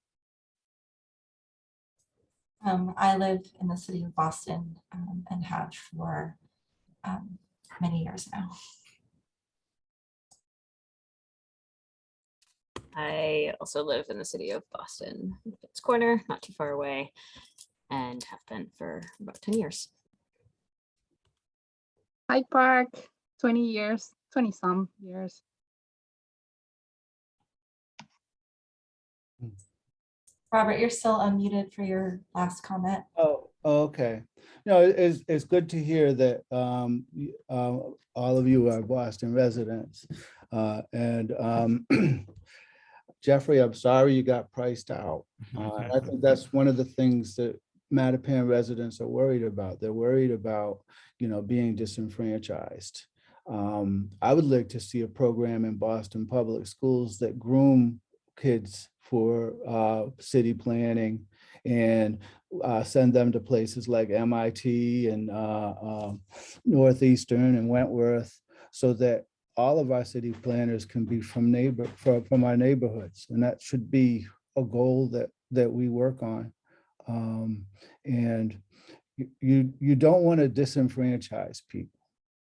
I live in the city of Boston and have for many years now. I also live in the city of Boston, Fitz Corner, not too far away, and have been for about 10 years. Hyde Park, 20 years, 20 some years. Robert, you're still unmuted for your last comment. Oh, okay. No, it's good to hear that all of you are Boston residents. Jeffrey, I'm sorry you got priced out. I think that's one of the things that Mattapan residents are worried about. They're worried about, being disenfranchised. I would like to see a program in Boston Public Schools that groom kids for city planning and send them to places like MIT and Northeastern and Wentworth, so that all of our city planners can be from our neighborhoods. And that should be a goal that we work on. And you don't want to disenfranchise people.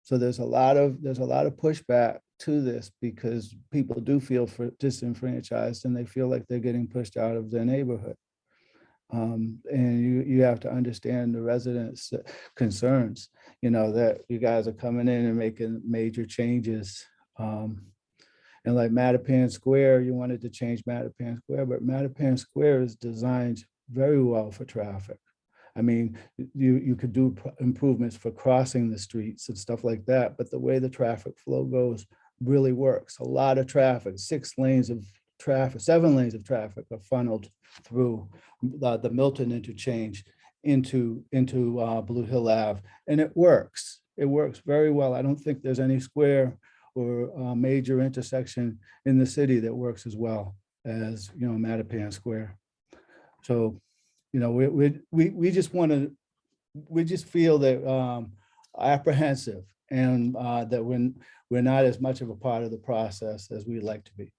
So there's a lot of pushback to this because people do feel disenfranchised and they feel like they're getting pushed out of their neighborhood. And you have to understand the residents' concerns, that you guys are coming in and making major changes. And like Mattapan Square, you wanted to change Mattapan Square, but Mattapan Square is designed very well for traffic. I mean, you could do improvements for crossing the streets and stuff like that, but the way the traffic flow goes really works. A lot of traffic, 7 lanes of traffic are funneled through the Milton interchange into Blue Hill Ave, and it works. It works very well. I don't think there's any square or major intersection in the city that works as well as Mattapan Square. So, we just feel that apprehensive and that we're not as much of a part of the process as we'd like to be.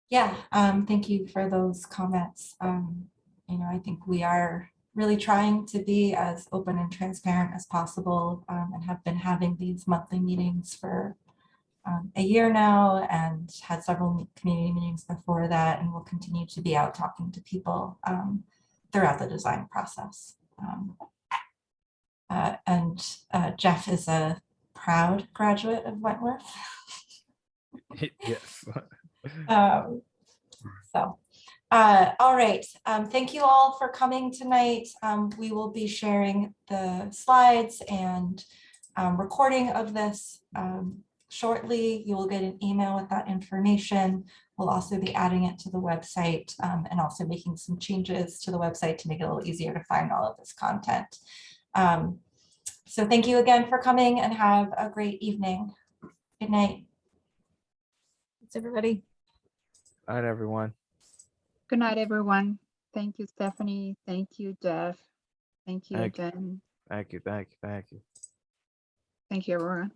Yeah, thank you for those comments. I think we are really trying to be as open and transparent as possible, and have been having these monthly meetings for a year now and had several community meetings before that, and will continue to be out talking to people throughout the design process. Jeff is a proud graduate of Wentworth. Yes. All right. Thank you all for coming tonight. We will be sharing the slides and recording of this shortly. You will get an email with that information. We'll also be adding it to the website and also making some changes to the website to make it a little easier to find all of this content. So thank you again for coming and have a great evening. Good night. Thanks, everybody. All right, everyone. Good night, everyone. Thank you, Stephanie. Thank you, Jeff. Thank you, Thank you. Jen. Thank you. Thank you. Thank you. Thank you, everyone.